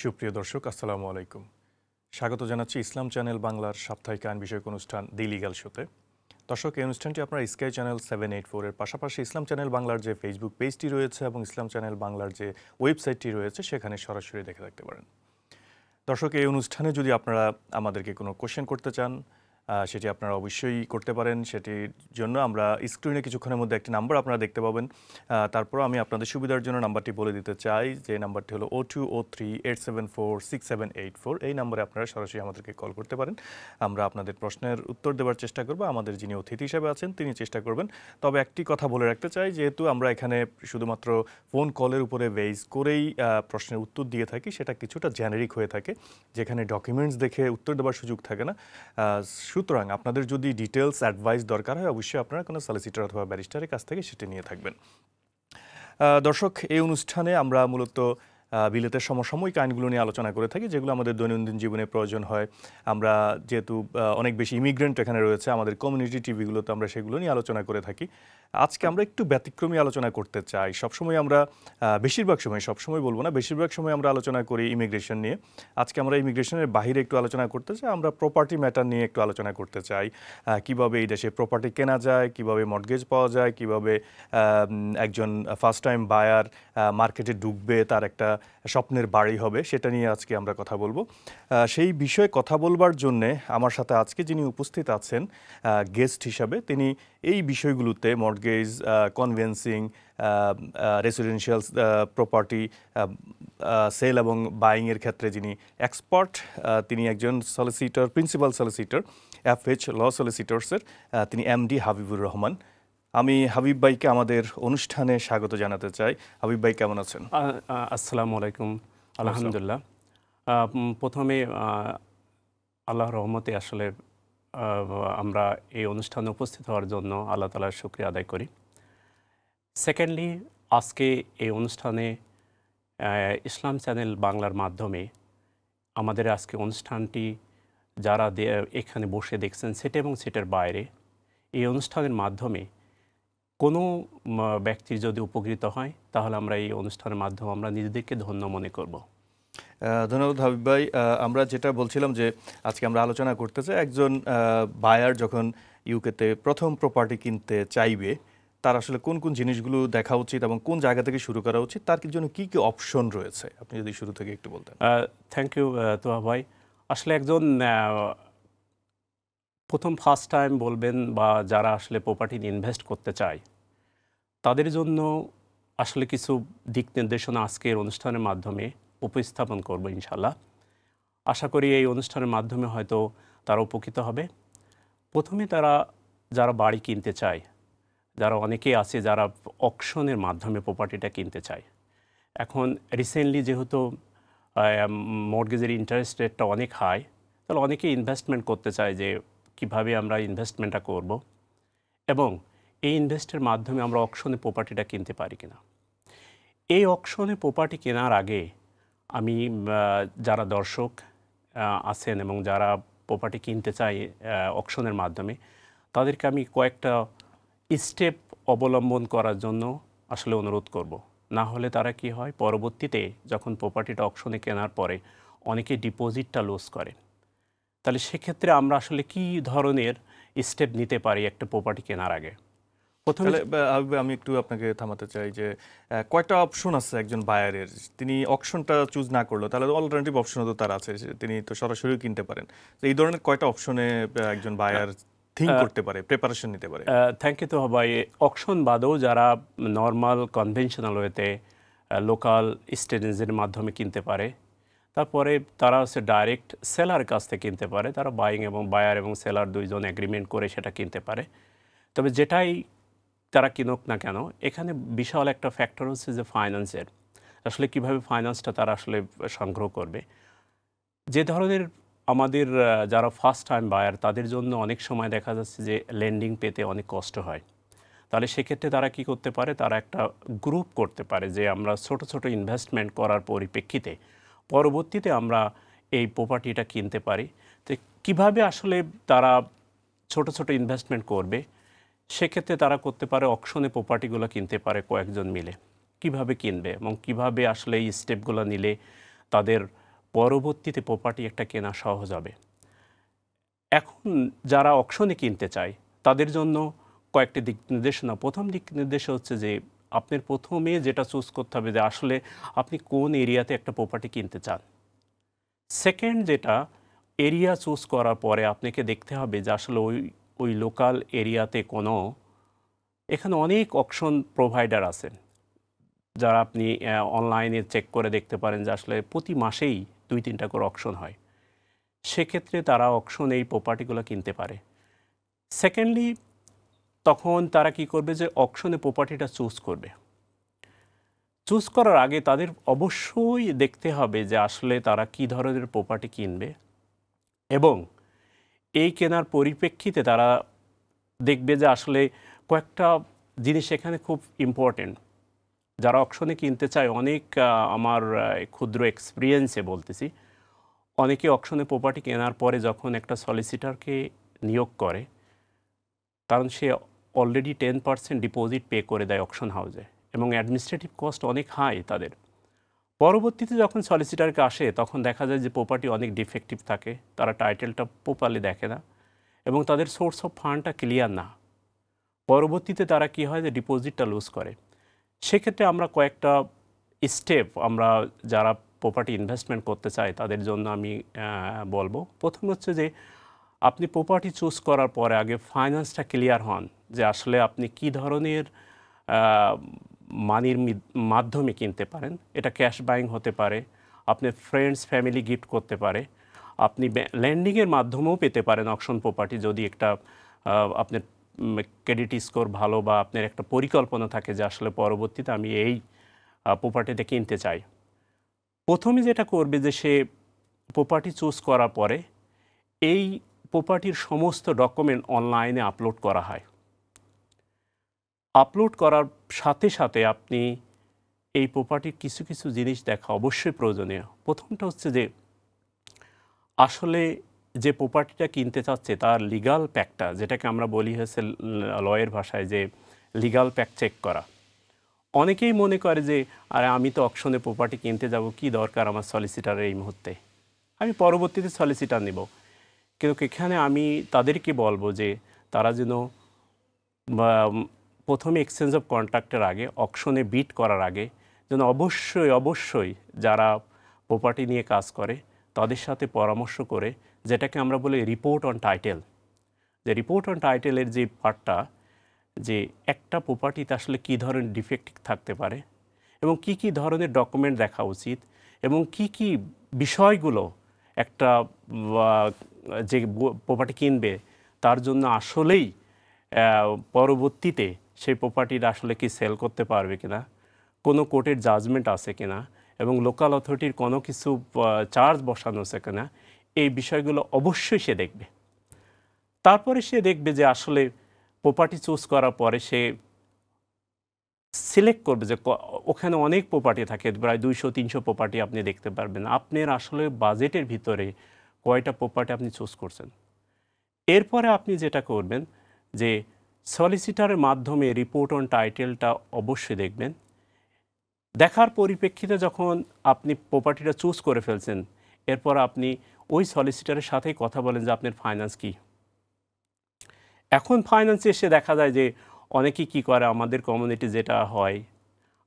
সুপ্রিয় দর্শক আসসালামু আলাইকুম। স্বাগত জানাচ্ছি ইসলাম চ্যানেল বাংলার সাপ্তাহিক আইন বিষয়ক অনুষ্ঠান দি লিগ্যাল শোতে। দর্শক, এই অনুষ্ঠানটি আপনারা স্কাই চ্যানেল 784 এর পাশাপাশি ইসলাম চ্যানেল বাংলার যে ফেসবুক পেজটি রয়েছে এবং ইসলাম চ্যানেল বাংলার যে ওয়েবসাইটটি রয়েছে সেখানে সরাসরি দেখে থাকতে পারেন। দর্শক, এই অনুষ্ঠানে যদি আপনারা আমাদেরকে কোনো কোশ্চেন করতে চান সেটি আপনারা অবশ্যই করতে পারেন। সেটির জন্য আমরা স্ক্রিনে কিছুক্ষণের মধ্যে একটি নাম্বার আপনারা দেখতে পাবেন। তারপর আমি আপনাদের সুবিধার জন্য নাম্বারটি বলে দিতে চাই, যে নাম্বারটি হলো 0203-874-6784। এই নাম্বারে আপনারা সরাসরি আমাদেরকে কল করতে পারেন। আমরা আপনাদের প্রশ্নের উত্তর দেওয়ার চেষ্টা করব। আমাদের যিনি অতিথি হিসেবে আছেন তিনি চেষ্টা করবেন। তবে একটি কথা বলে রাখতে চাই, যেহেতু আমরা এখানে শুধুমাত্র ফোন কলের উপরে বেস করেই প্রশ্নের উত্তর দিয়ে থাকি, সেটা কিছুটা জেনারিক হয়ে থাকে, যেখানে ডকুমেন্টস দেখে উত্তর দেওয়ার সুযোগ থাকে না। সুতরাং আপনাদের যদি ডিটেলস অ্যাডভাইস দরকার হয়, অবশ্যই আপনারা কোনো সলিসিটর অথবা ব্যারিস্টারের কাছ থেকে সেটি নিয়ে থাকবেন। দর্শক, এই অনুষ্ঠানে আমরা মূলত বিলেতের সমসাময়িক আইনগুলো নিয়ে আলোচনা করে থাকি, যেগুলো আমাদের দৈনন্দিন জীবনে প্রয়োজন হয়। আমরা যেহেতু অনেক বেশি ইমিগ্রেন্ট এখানে রয়েছে, আমাদের কমিউনিটি টিভিগুলোতে আমরা সেগুলো নিয়ে আলোচনা করে থাকি। আজকে আমরা একটু ব্যতিক্রমী আলোচনা করতে চাই। সবসময় আমরা বেশিরভাগ সময়, সবসময় বলবো না, বেশিরভাগ সময় আমরা আলোচনা করি ইমিগ্রেশন নিয়ে। আজকে আমরা ইমিগ্রেশনের বাহিরে একটু আলোচনা করতে চাই। আমরা প্রপার্টি ম্যাটার নিয়ে একটু আলোচনা করতে চাই। কিভাবে এই দেশে প্রপার্টি কেনা যায়, কিভাবে মর্টগেজ পাওয়া যায়, কিভাবে একজন ফার্স্ট টাইম বায়ার মার্কেটে ঢুকবে, তার একটা স্বপ্নের বাড়ি হবে, সেটা নিয়ে আজকে আমরা কথা বলবো। সেই বিষয়ে কথা বলবার জন্যে আমার সাথে আজকে যিনি উপস্থিত আছেন গেস্ট হিসাবে, তিনি এই বিষয়গুলোতে mortgage, convincing, residential property sell এবং বাইংয়ের ক্ষেত্রে যিনি এক্সপার্ট, তিনি একজন সলিসিটর, প্রিন্সিপাল সলিসিটর FH ল সলিসিটরসের, তিনি MD হাবিবুর রহমান। আমি হাবিব ভাইকে আমাদের অনুষ্ঠানে স্বাগত জানাতে চাই। হাবিব ভাই, কেমন আছেন? আসসালামু আলাইকুম। আলহামদুলিল্লাহ। প্রথমে আল্লাহর রহমতে আসলে আমরা এই অনুষ্ঠানে উপস্থিত হওয়ার জন্য আল্লাহ তাআলার শুকরিয়া আদায় করি। সেকেন্ডলি, আজকে এই অনুষ্ঠানে ইসলাম চ্যানেল বাংলার মাধ্যমে আমাদের আজকে অনুষ্ঠানটি যারা এখানে বসে দেখছেন সেট এবং সেটের বাইরে, এই অনুষ্ঠানের মাধ্যমে কোনো ব্যক্তি যদি উপকৃত হয়, তাহলে আমরা এই অনুষ্ঠানের মাধ্যমে আমরা নিজেদেরকে ধন্য মনে করব। ধন্যবাদ হাবিব ভাই। আমরা যেটা বলছিলাম যে আজকে আমরা আলোচনা করতে চাই, একজন বায়ার যখন ইউকেতে প্রথম প্রপার্টি কিনতে চাইবে, তার আসলে কোন কোন জিনিসগুলো দেখা উচিত এবং কোন জায়গা থেকে শুরু করা উচিত, তার জন্য কী কী অপশন রয়েছে, আপনি যদি শুরু থেকে একটু বলতেন। থ্যাংক ইউ তোহা ভাই। আসলে একজন প্রথম ফার্স্ট টাইম বলবেন বা যারা আসলে প্রপার্টি ইনভেস্ট করতে চায়, তাদের জন্য আসলে কিছু দিক নির্দেশনা আজকের অনুষ্ঠানের মাধ্যমে উপস্থাপন করব ইনশাল্লাহ। আশা করি এই অনুষ্ঠানের মাধ্যমে হয়তো তারা উপকৃত হবে। প্রথমে যারা বাড়ি কিনতে চায়, যারা অনেকেই আছে যারা অকশনের মাধ্যমে প্রপার্টিটা কিনতে চায়। এখন রিসেন্টলি যেহেতু মর্টগেজের ইন্টারেস্ট রেটটা অনেক হাই, তাহলে অনেকেই ইনভেস্টমেন্ট করতে চায় যে কিভাবে আমরা ইনভেস্টমেন্টটা করব এবং এই ইনভেস্টের মাধ্যমে আমরা অকশনে প্রপার্টিটা কিনতে পারি কিনা। এই অকশনে প্রপার্টি কেনার আগে আমি যারা দর্শক আছেন এবং যারা প্রপার্টি কিনতে চায় অকশনের মাধ্যমে, তাদেরকে আমি কয়েকটা স্টেপ অবলম্বন করার জন্য আসলে অনুরোধ করব। না হলে তারা কি হয়, পরবর্তীতে যখন প্রপার্টিটা অকশনে কেনার পরে অনেকে ডিপোজিটটা লুজ করে। তাহলে সেক্ষেত্রে আমরা আসলে কি ধরনের স্টেপ নিতে পারি একটা প্রপার্টি কেনার আগে। তাহলে আমি একটু আপনাকে থামাতে চাই যে কয়টা অপশন আছে একজন বায়ারের, তিনি অপশনটা চুজ না করলো, তাহলে অল্টারনেটিভ অপশনও তো তার আছে, তিনি তো সরাসরি কিনতে পারেন। তো এই ধরনের কয়টা অপশনে একজন বায়ার থিঙ্ক করতে পারে, প্রিপারেশন নিতে পারে? থ্যাংক ইউ তো ভাই। অকশন বাদেও যারা নর্মাল কনভেনশনাল ওয়েতে লোকাল স্টেজের মাধ্যমে কিনতে পারে, তারপরে তারা হচ্ছে ডাইরেক্ট সেলার কাছ থেকে কিনতে পারে। তারা বায়ার এবং সেলার দুইজন এগ্রিমেন্ট করে সেটা কিনতে পারে। তবে যেটাই তারা কিনুক না কেন, এখানে বিশাল একটা ফ্যাক্টর হচ্ছে যে ফাইন্যান্সের, আসলে কিভাবে ফাইন্যান্সটা তারা আসলে সংগ্রহ করবে। যে ধরনের আমাদের যারা ফার্স্ট টাইম বায়ার, তাদের জন্য অনেক সময় দেখা যাচ্ছে যে লেন্ডিং পেতে অনেক কষ্ট হয়। তাহলে সেক্ষেত্রে তারা কি করতে পারে, তারা একটা গ্রুপ করতে পারে যে আমরা ছোট ছোট ইনভেস্টমেন্ট করার পরিপ্রেক্ষিতে পরবর্তীতে আমরা এই প্রপার্টিটা কিনতে পারি। তো কীভাবে আসলে তারা ছোট ছোট ইনভেস্টমেন্ট করবে, সেক্ষেত্রে তারা করতে পারে অকশনে প্রপার্টিগুলো কিনতে পারে কয়েকজন মিলে। কিভাবে কিনবে এবং কিভাবে আসলে এই স্টেপগুলো নিলে তাদের পরবর্তীতে প্রপার্টি একটা কেনা সহজ হবে। এখন যারা অকশনে কিনতে চায় তাদের জন্য কয়েকটি দিক নির্দেশনা। প্রথম দিক নির্দেশ হচ্ছে যে আপনার প্রথমে যেটা চুজ করতে হবে যে আসলে আপনি কোন এরিয়াতে একটা প্রপার্টি কিনতে চান। সেকেন্ড যেটা, এরিয়া চুজ করার পরে আপনাকে দেখতে হবে যে আসলে ওই লোকাল এরিয়াতে কোনো, এখানে অনেক অকশন প্রোভাইডার আছেন যারা আপনি অনলাইনে চেক করে দেখতে পারেন যে আসলে প্রতি মাসেই 2-3টা করে অকশন হয়। সেক্ষেত্রে তারা অকশনে এই প্রপার্টিগুলো কিনতে পারে। সেকেন্ডলি, তখন তারা কি করবে যে অকশনে প্রপার্টিটা চুজ করবে। চুজ করার আগে তাদের অবশ্যই দেখতে হবে যে আসলে তারা কি ধরনের প্রপার্টি কিনবে, এবং এই কেনার পরিপ্রেক্ষিতে তারা দেখবে যে আসলে কয়েকটা জিনিস এখানে খুব ইম্পর্টেন্ট। যারা অকশনে কিনতে চায়, অনেক আমার ক্ষুদ্র এক্সপিরিয়েন্সে বলতেছি, অনেকে অকশনে প্রপার্টি কেনার পরে যখন একটা সলিসিটারকে নিয়োগ করে, কারণ সে অলরেডি 10% ডিপোজিট পে করে দেয় অকশন হাউসে, এবং অ্যাডমিনিস্ট্রেটিভ কস্ট অনেক হাই তাদের। পরবর্তীতে যখন সলিসিটারকে আসে তখন দেখা যায় যে প্রপার্টি অনেক ডিফেক্টিভ থাকে, তারা টাইটেলটা প্রপারলি দেখে না, এবং তাদের সোর্স অফ ফান্ডটা ক্লিয়ার না। পরবর্তীতে তারা কি হয় যে ডিপোজিটটা লুজ করে। সেক্ষেত্রে আমরা কয়েকটা স্টেপ, আমরা যারা প্রপার্টি ইনভেস্টমেন্ট করতে চাই তাদের জন্য আমি বলবো। প্রথম হচ্ছে যে আপনি প্রপার্টি চুজ করার পরে আগে ফাইন্যান্সটা ক্লিয়ার হন যে আসলে আপনি কি ধরনের মানির মাধ্যমে কিনতে পারেন। এটা ক্যাশ বাইং হতে পারে, আপনার ফ্রেন্ডস ফ্যামিলি গিফট করতে পারে, আপনি ল্যান্ডিংয়ের মাধ্যমেও পেতে পারেন অকশন প্রপার্টি, যদি একটা আপনার ক্রেডিট স্কোর ভালো বা আপনার একটা পরিকল্পনা থাকে যে আসলে পরবর্তীতে আমি এই প্রপার্টিটা কিনতে চাই। প্রথমে যেটা করবে যে সে প্রপার্টি চুজ করার পরে এই প্রপার্টির সমস্ত ডকুমেন্ট অনলাইনে আপলোড করা হয়। আপলোড করার সাথে সাথে আপনি এই প্রপার্টির কিছু কিছু জিনিস দেখা অবশ্যই প্রয়োজনীয়। প্রথমটা হচ্ছে যে আসলে যে প্রপার্টিটা কিনতে চাচ্ছে তার লিগাল প্যাকটা, যেটাকে আমরা বলি হচ্ছে লয়ের ভাষায় যে লিগাল প্যাক চেক করা। অনেকেই মনে করে যে আরে আমি তো অকশনে প্রপার্টি কিনতে যাব, কি দরকার আমার সলিসিটারের এই মুহূর্তে, আমি পরবর্তীতে সলিসিটার নেব। কিন্তু এখানে আমি তাদেরকে বলবো যে তারা যেন প্রথমে এক্সচেঞ্জ অফ কন্ট্রাক্টের আগে, অকশনে বিট করার আগে যেন অবশ্যই যারা প্রপার্টি নিয়ে কাজ করে তাদের সাথে পরামর্শ করে, যেটাকে আমরা বলি রিপোর্ট অন টাইটেল, যে রিপোর্ট অন টাইটেলের যে পার্টটা, যে একটা প্রপার্টিতে আসলে কী ধরনের ডিফেক্ট থাকতে পারে এবং কি কি ধরনের ডকুমেন্ট দেখা উচিত, এবং কি কি বিষয়গুলো একটা যে প্রপার্টি কিনবে তার জন্য আসলেই পরবর্তীতে সেই প্রপার্টিটা আসলে কি সেল করতে পারবে কিনা, কোনো কোর্টের জাজমেন্ট আছে কিনা, এবং লোকাল অথরিটির কোনো কিছু চার্জ বসানো আছে কিনা, এই বিষয়গুলো অবশ্যই সে দেখবে। তারপরে সে দেখবে যে আসলে প্রপার্টি চুজ করার পরে সে সিলেক্ট করবে যে ওখানে অনেক প্রপার্টি থাকে, প্রায় 200-300 প্রপার্টি আপনি দেখতে পারবেন। আপনার আসলে বাজেটের ভিতরে কয়টা প্রপার্টি আপনি চুজ করছেন। এরপরে আপনি যেটা করবেন যে সলিসিটারের মাধ্যমে রিপোর্ট অন টাইটেলটা অবশ্যই দেখবেন। দেখার পরিপ্রেক্ষিতে যখন আপনি প্রপার্টিটা চুজ করে ফেলছেন, এরপর আপনি ওই সলিসিটারের সাথেই কথা বলেন যে আপনার ফাইন্যান্স কী। এখন ফাইন্যান্সে এসে দেখা যায় যে অনেকেই কী করে, আমাদের কমিউনিটি যেটা হয়,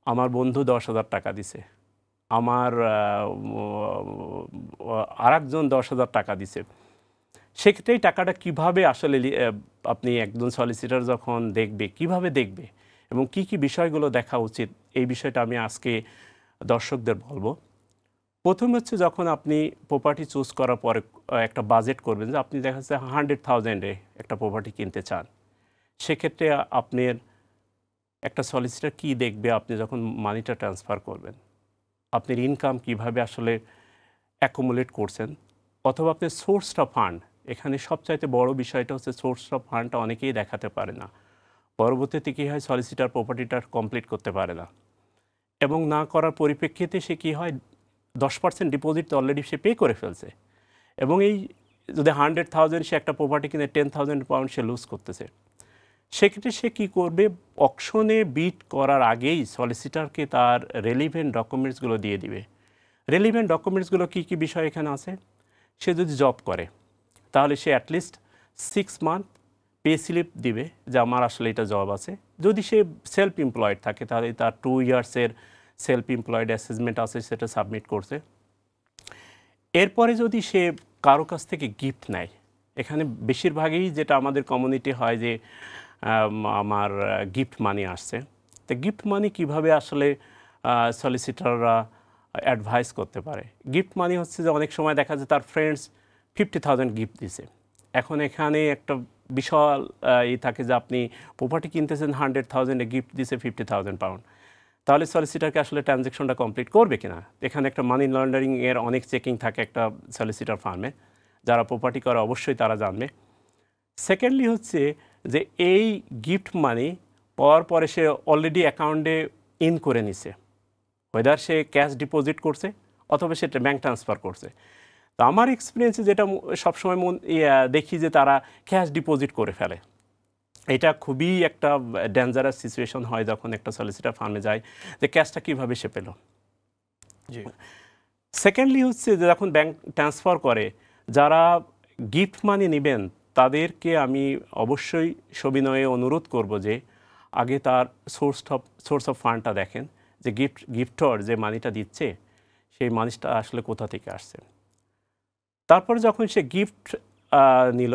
আমার বন্ধু 10,000 টাকা দিছে, আমার আরেকজন 10,000 টাকা দিছে। সেক্ষেত্রে এই টাকাটা কীভাবে আসলে আপনি একজন সলিসিটার যখন দেখবে, কিভাবে দেখবে এবং কি কি বিষয়গুলো দেখা উচিত, এই বিষয়টা আমি আজকে দর্শকদের বলবো। প্রথম হচ্ছে যখন আপনি প্রপার্টি চুজ করার পরে একটা বাজেট করবেন, যে আপনি দেখা যাচ্ছে 100,000-এ একটা প্রপার্টি কিনতে চান, সেক্ষেত্রে আপনার একটা সলিসিটার কি দেখবে, আপনি যখন মানিটা ট্রান্সফার করবেন, আপনার ইনকাম কিভাবে আসলে অ্যাকুমুলেট করছেন, অথবা আপনার সোর্স অফ ফান্ড। এখানে সবচাইতে বড় বিষয়টা হচ্ছে সোর্স অফ ফান্ডটা অনেকেই দেখাতে পারে না। পরবর্তীতে কী হয়, সলিসিটার প্রপার্টিটা কমপ্লিট করতে পারে না, এবং না করার পরিপ্রেক্ষিতে সে কী হয়, 10% ডিপোজিট তো অলরেডি সে পে করে ফেলছে, এবং এই যদি 100,000 সে একটা প্রপার্টি কিনে 10,000 পাউন্ড সে লুজ করতেছে। সেক্ষেত্রে সে কী করবে, অকশনে বিট করার আগেই সলিসিটারকে তার রেলিভেন্ট ডকুমেন্টসগুলো দিয়ে দিবে, রেলিভেন্ট ডকুমেন্টসগুলো কী কী বিষয় এখানে আছে? সে যদি জব করে তাহলে সে অ্যাটলিস্ট 6 মান্থ পে স্লিপ দিবে যে আমার আসলে এটা জব আছে। যদি সে সেলফ এমপ্লয়েড থাকে তাহলে তার 2 ইয়ার্সের সেলফ এমপ্লয়েড অ্যাসেসমেন্ট আছে, সেটা সাবমিট করছে। এরপরে যদি সে কারো কাছ থেকে গিফট নেয়, এখানে বেশিরভাগই যেটা আমাদের কমিউনিটি হয় যে আমার গিফট মানি আসছে, তো গিফট মানি কীভাবে আসলে সলিসিটাররা অ্যাডভাইস করতে পারে। গিফট মানি হচ্ছে যে অনেক সময় দেখা যায় তার ফ্রেন্ডস 50,000 গিফট দিছে। এখন এখানে একটা বিশাল থাকে যে আপনি প্রপার্টি কিনতেছেন 100,000-এ, গিফট দিছে 50,000 পাউন্ড, তাহলে সলিসিটারকে আসলে ট্রানজ্যাকশনটা কমপ্লিট করবে কিনা। এখানে একটা মানি লন্ডারিং এর অনেক চেকিং থাকে একটা সলিসিটার ফার্মে, যারা প্রপার্টি করে অবশ্যই তারা জানবে। সেকেন্ডলি হচ্ছে যে এই গিফট মানি পাওয়ার পরে সে অলরেডি অ্যাকাউন্টে ইন করে নিছে, ওয়েদার সে ক্যাশ ডিপোজিট করছে অথবা সেটা ব্যাঙ্ক ট্রান্সফার করছে। তো আমার এক্সপিরিয়েন্সে যেটা সবসময় দেখি যে তারা ক্যাশ ডিপোজিট করে ফেলে। এটা খুবই একটা ডেঞ্জারাস সিচুয়েশন হয় যখন একটা সলিসিটার ফার্মে যায় যে ক্যাশটা কীভাবে সে পেল। সেকেন্ডলি হচ্ছে যে যখন ব্যাংক ট্রান্সফার করে, যারা গিফট মানি নেবেন তাদেরকে আমি অবশ্যই সবিনয়ে অনুরোধ করব যে আগে তার সোর্স অফ ফান্ডটা দেখেন, যে গিফটর যে মানিটা দিচ্ছে সেই মানিটা আসলে কোথা থেকে আসছে। তারপর যখন সে গিফট নিল,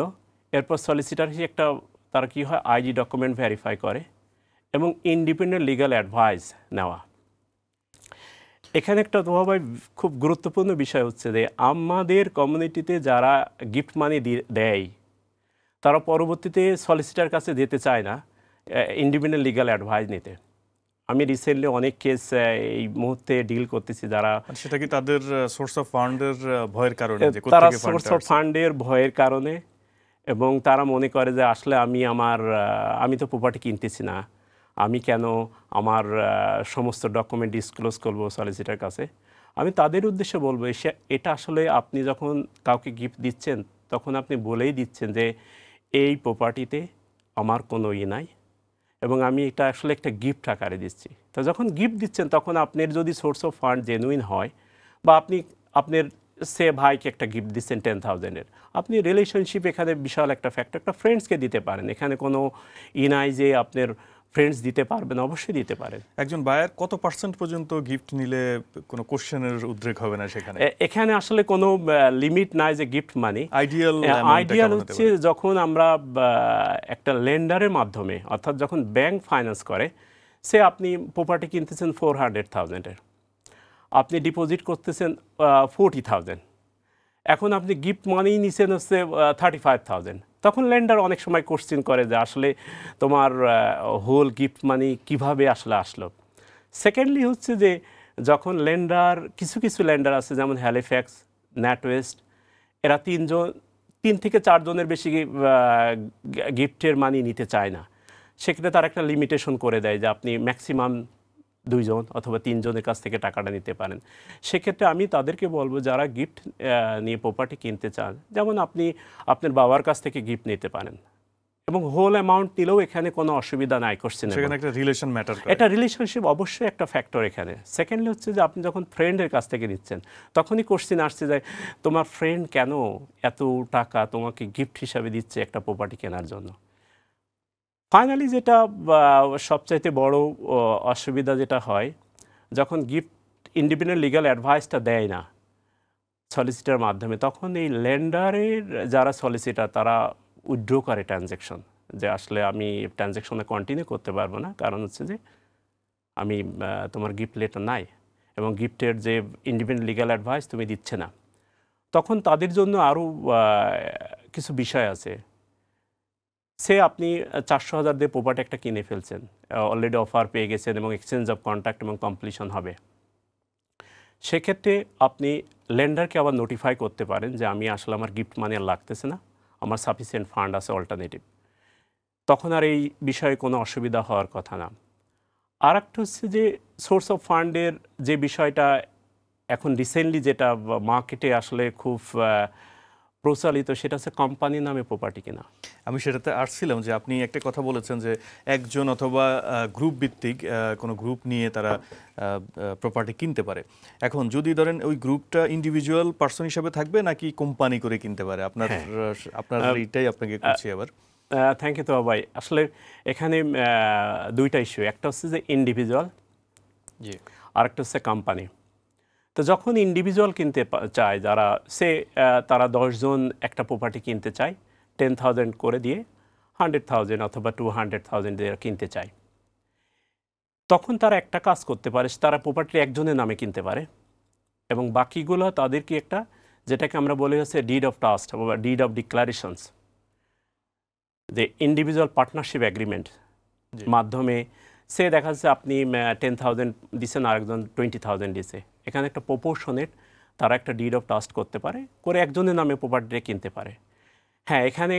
এরপর সলিসিটার একটা তারা কী হয় আইডি ডকুমেন্ট ভেরিফাই করে এবং ইন্ডিপেন্ডেন্ট লিগ্যাল অ্যাডভাইস নেওয়া। এখানে একটা ভাই খুব গুরুত্বপূর্ণ বিষয় হচ্ছে যে আমাদের কমিউনিটিতে যারা গিফট মানি দেয় তারা পরবর্তীতে সলিসিটার কাছে যেতে চায় না ইন্ডিপেন্ডেন্ট লিগ্যাল অ্যাডভাইস নিতে। আমি রিসেন্টলি অনেক কেস এই মুহূর্তে ডিল করতেছি যারা, সেটা কি তাদের সোর্স অফ ফান্ডের ভয়ের কারণে, তারা সোর্স অফ ফান্ডের ভয়ের কারণে, এবং তারা মনে করে যে আসলে আমি তো প্রপার্টি কিনতেছি না, আমি কেন আমার সমস্ত ডকুমেন্ট ডিসক্লোজ করবো সলিসিটার কাছে। আমি তাদের উদ্দেশ্যে বলবো এটা আসলে আপনি যখন কাউকে গিফট দিচ্ছেন তখন আপনি বলেই দিচ্ছেন যে এই প্রপার্টিতে আমার কোনো নাই এবং আমি এটা আসলে একটা গিফট আকারে দিচ্ছি। তো যখন গিফট দিচ্ছেন তখন আপনার যদি সোর্স অফ ফান্ড জেনুইন হয়, বা আপনার সে ভাইকে একটা গিফট দিচ্ছেন 10,000-এর, আপনি রিলেশনশিপ এখানে বিশাল একটা ফ্যাক্টর, একটা ফ্রেন্ডসকে দিতে পারেন। এখানে কোনো নাই যে আপনার ফ্রেন্ডস দিতে পারবেন, অবশ্যই দিতে পারেন। একজন বায়ার কত পার্সেন্ট পর্যন্ত গিফট নিলে কোনো কোশ্চেনের উদ্রেক হবে না সেখানে? এখানে আসলে কোনো লিমিট নাই যে গিফট মানি। আইডিয়াল হচ্ছে যখন আমরা একটা লেন্ডারের মাধ্যমে, অর্থাৎ যখন ব্যাংক ফাইন্যান্স করে, আপনি প্রপার্টি কিনতেছেন 400,000-এর, আপনি ডিপোজিট করতেছেন 40,000, এখন আপনি গিফট মানি নিছেন হচ্ছে 35,000, তখন লেন্ডার অনেক সময় কোশ্চেন করে যে আসলে তোমার হোল গিফট মানি কিভাবে আসলো। সেকেন্ডলি হচ্ছে যে যখন লেন্ডার, কিছু লেন্ডার আছে যেমন হ্যালিফ্যাক্স, ন্যাটওয়েস্ট, এরা 3 থেকে 4 জনের বেশি গিফটের মানি নিতে চায় না। সেক্ষেত্রে তারা একটা লিমিটেশন করে দেয় যে আপনি ম্যাক্সিমাম 2 জন অথবা 3 জনের কাছ থেকে টাকাটা নিতে পারেন। সেক্ষেত্রে আমি তাদেরকে বলবো যারা গিফট নিয়ে প্রপার্টি কিনতে চান, যেমন আপনি আপনার বাবার কাছ থেকে গিফট নিতে পারেন এবং হোল অ্যামাউন্ট নিলেও এখানে কোনো অসুবিধা নাই। কোশ্চেন একটা রিলেশন ম্যাটার করে, এটা রিলেশনশিপ অবশ্যই একটা ফ্যাক্টর এখানে। সেকেন্ডলি হচ্ছে যে আপনি যখন ফ্রেন্ডের কাছ থেকে দিচ্ছেন তখনই কোশ্চেন আসছে যে তোমার ফ্রেন্ড কেন এত টাকা তোমাকে গিফট হিসাবে দিচ্ছে একটা প্রপার্টি কেনার জন্য। ফাইনালি যেটা সবচাইতে বড় অসুবিধা যেটা হয়, যখন গিফট ইন্ডিপেন্ডেন্ট লিগ্যাল অ্যাডভাইসটা দেয় না সলিসিটার মাধ্যমে, তখন এই লেন্ডারের যারা সলিসিটার তারা উইথড্র করে ট্রানজ্যাকশন, যে আসলে আমি ট্রানজ্যাকশনে কন্টিনিউ করতে পারবো না, কারণ হচ্ছে যে আমি তোমার গিফট লেটার নাই এবং গিফটের যে ইন্ডিপেন্ডেন্ট লিগ্যাল অ্যাডভাইস তুমি দিচ্ছে না। তখন তাদের জন্য আরও কিছু বিষয় আছে। আপনি 400,000 দিয়ে প্রপার্টি একটা কিনে ফেলছেন, অলরেডি অফার পেয়ে গেছেন এবং এক্সচেঞ্জ অফ কন্ট্রাক্ট এবং কমপ্লিশন হবে। সেক্ষেত্রে আপনি লেন্ডারকে আবার নোটিফাই করতে পারেন যে আমি আসলে আমার গিফট মানি আর লাগতেছে না, আমার সাফিসিয়েন্ট ফান্ড আছে অল্টারনেটিভ। তখন আর এই বিষয়ে কোনো অসুবিধা হওয়ার কথা না। আর একটা হচ্ছে যে সোর্স অফ ফান্ডের যে বিষয়টা এখন রিসেন্টলি যেটা মার্কেটে আসলে খুব প্রচলিত সেটা হচ্ছে কোম্পানির নামে প্রপার্টি কিনা। আমি সেটাতে আসছিলাম যে আপনি একটা কথা বলেছেন যে একজন অথবা গ্রুপ ভিত্তিক কোনো গ্রুপ নিয়ে তারা প্রপার্টি কিনতে পারে। এখন যদি ধরেন ওই গ্রুপটা ইন্ডিভিজুয়াল পার্সন হিসেবে থাকবে নাকি কোম্পানি করে কিনতে পারে, আপনার আপনার এইটাই আপনাকে করছি আবার। থ্যাংক ইউ তো ভাই। আসলে এখানে দুইটা ইস্যু, একটা হচ্ছে যে ইন্ডিভিজুয়াল, জি, আর একটা হচ্ছে কোম্পানি। তো যখন ইন্ডিভিজুয়াল কিনতে চায়, যারা তারা 10 জন একটা প্রপার্টি কিনতে চায় 10,000 করে দিয়ে 100,000 অথবা 200,000 দিয়ে কিনতে চায়, তখন তারা একটা কাজ করতে পারে, তারা প্রপার্টি একজনের নামে কিনতে পারে এবং বাকিগুলো তাদেরকে একটা, যেটাকে আমরা বলি হচ্ছে ডিড অফ ট্রাস্ট বা ডিড অফ ডিক্লারেশনস, যে ইন্ডিভিজুয়াল পার্টনারশিপ এগ্রিমেন্ট মাধ্যমে দেখা যাচ্ছে আপনি 10,000 দিচ্ছেন, আরেকজন 20,000 দিচ্ছে, এখানে একটা প্রপোর্শনেট তারা একটা ডিড অফ ট্রাস্ট করতে পারে, করে একজনের নামে প্রপার্টিটা কিনতে পারে। হ্যাঁ, এখানে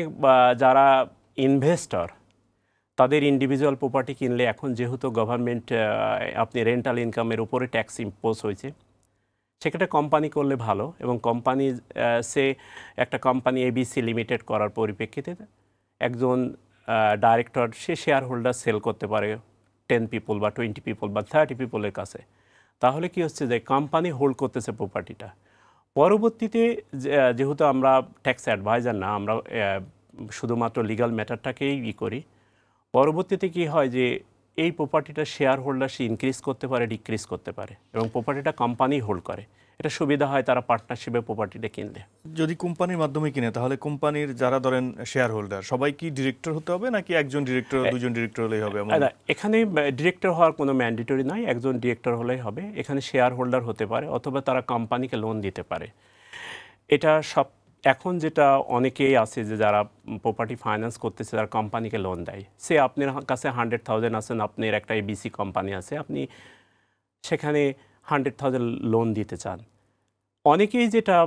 যারা ইনভেস্টর তাদের ইন্ডিভিজুয়াল প্রপার্টি কিনলে এখন যেহেতু গভর্নমেন্ট আপনি রেন্টাল ইনকামের উপরে ট্যাক্স ইম্পোজ হয়েছে, সেক্ষেত্রে কোম্পানি করলে ভালো। এবং কোম্পানি একটা কোম্পানি ABC লিমিটেড করার পরিপ্রেক্ষিতে একজন ডাইরেক্টর সে শেয়ার হোল্ডার সেল করতে পারে 10 পিপল বা 20 পিপল বা 30 পিপলের কাছে। তাহলে কি হচ্ছে যে কোম্পানি হোল্ড করতেছে প্রপার্টিটা। পরবর্তীতে যেহেতু আমরা ট্যাক্স অ্যাডভাইজার না, আমরা শুধুমাত্র লিগ্যাল ম্যাটারটাকেই করি, পরবর্তীতে কি হয় যে এই প্রপার্টিটা শেয়ার হোল্ডার সে ইনক্রিজ করতে পারে, ডিক্রিজ করতে পারে, এবং প্রপার্টিটা কোম্পানি হোল্ড করে। এটা সুবিধা হয় তারা পার্টনারশিপে প্রপার্টিটা কিনলে। যদি কোম্পানির মাধ্যমে কিনে তাহলে কোম্পানির যারা ধরেন শেয়ার হোল্ডার সবাই কি ডিরেক্টর হতে হবে নাকি একজন ডিরেক্টর দুজন ডিরেক্টর হলেই হবে? এখানে ডিরেক্টর হওয়ার কোনো ম্যান্ডেটরি নাই, একজন ডিরেক্টর হলেই হবে। এখানে শেয়ার হোল্ডার হতে পারে অথবা তারা কোম্পানিকে লোন দিতে পারে। এটা এখন যেটা অনেকেই আছে যে যারা প্রপার্টি ফাইন্যান্স করতেছে, তারা কোম্পানিকে লোন দেয়। আপনার কাছে 100,000 আছেন, আপনার একটা ABC কোম্পানি আছে, আপনি সেখানে 100,000 লোন দিতে চান। অনেকেই যেটা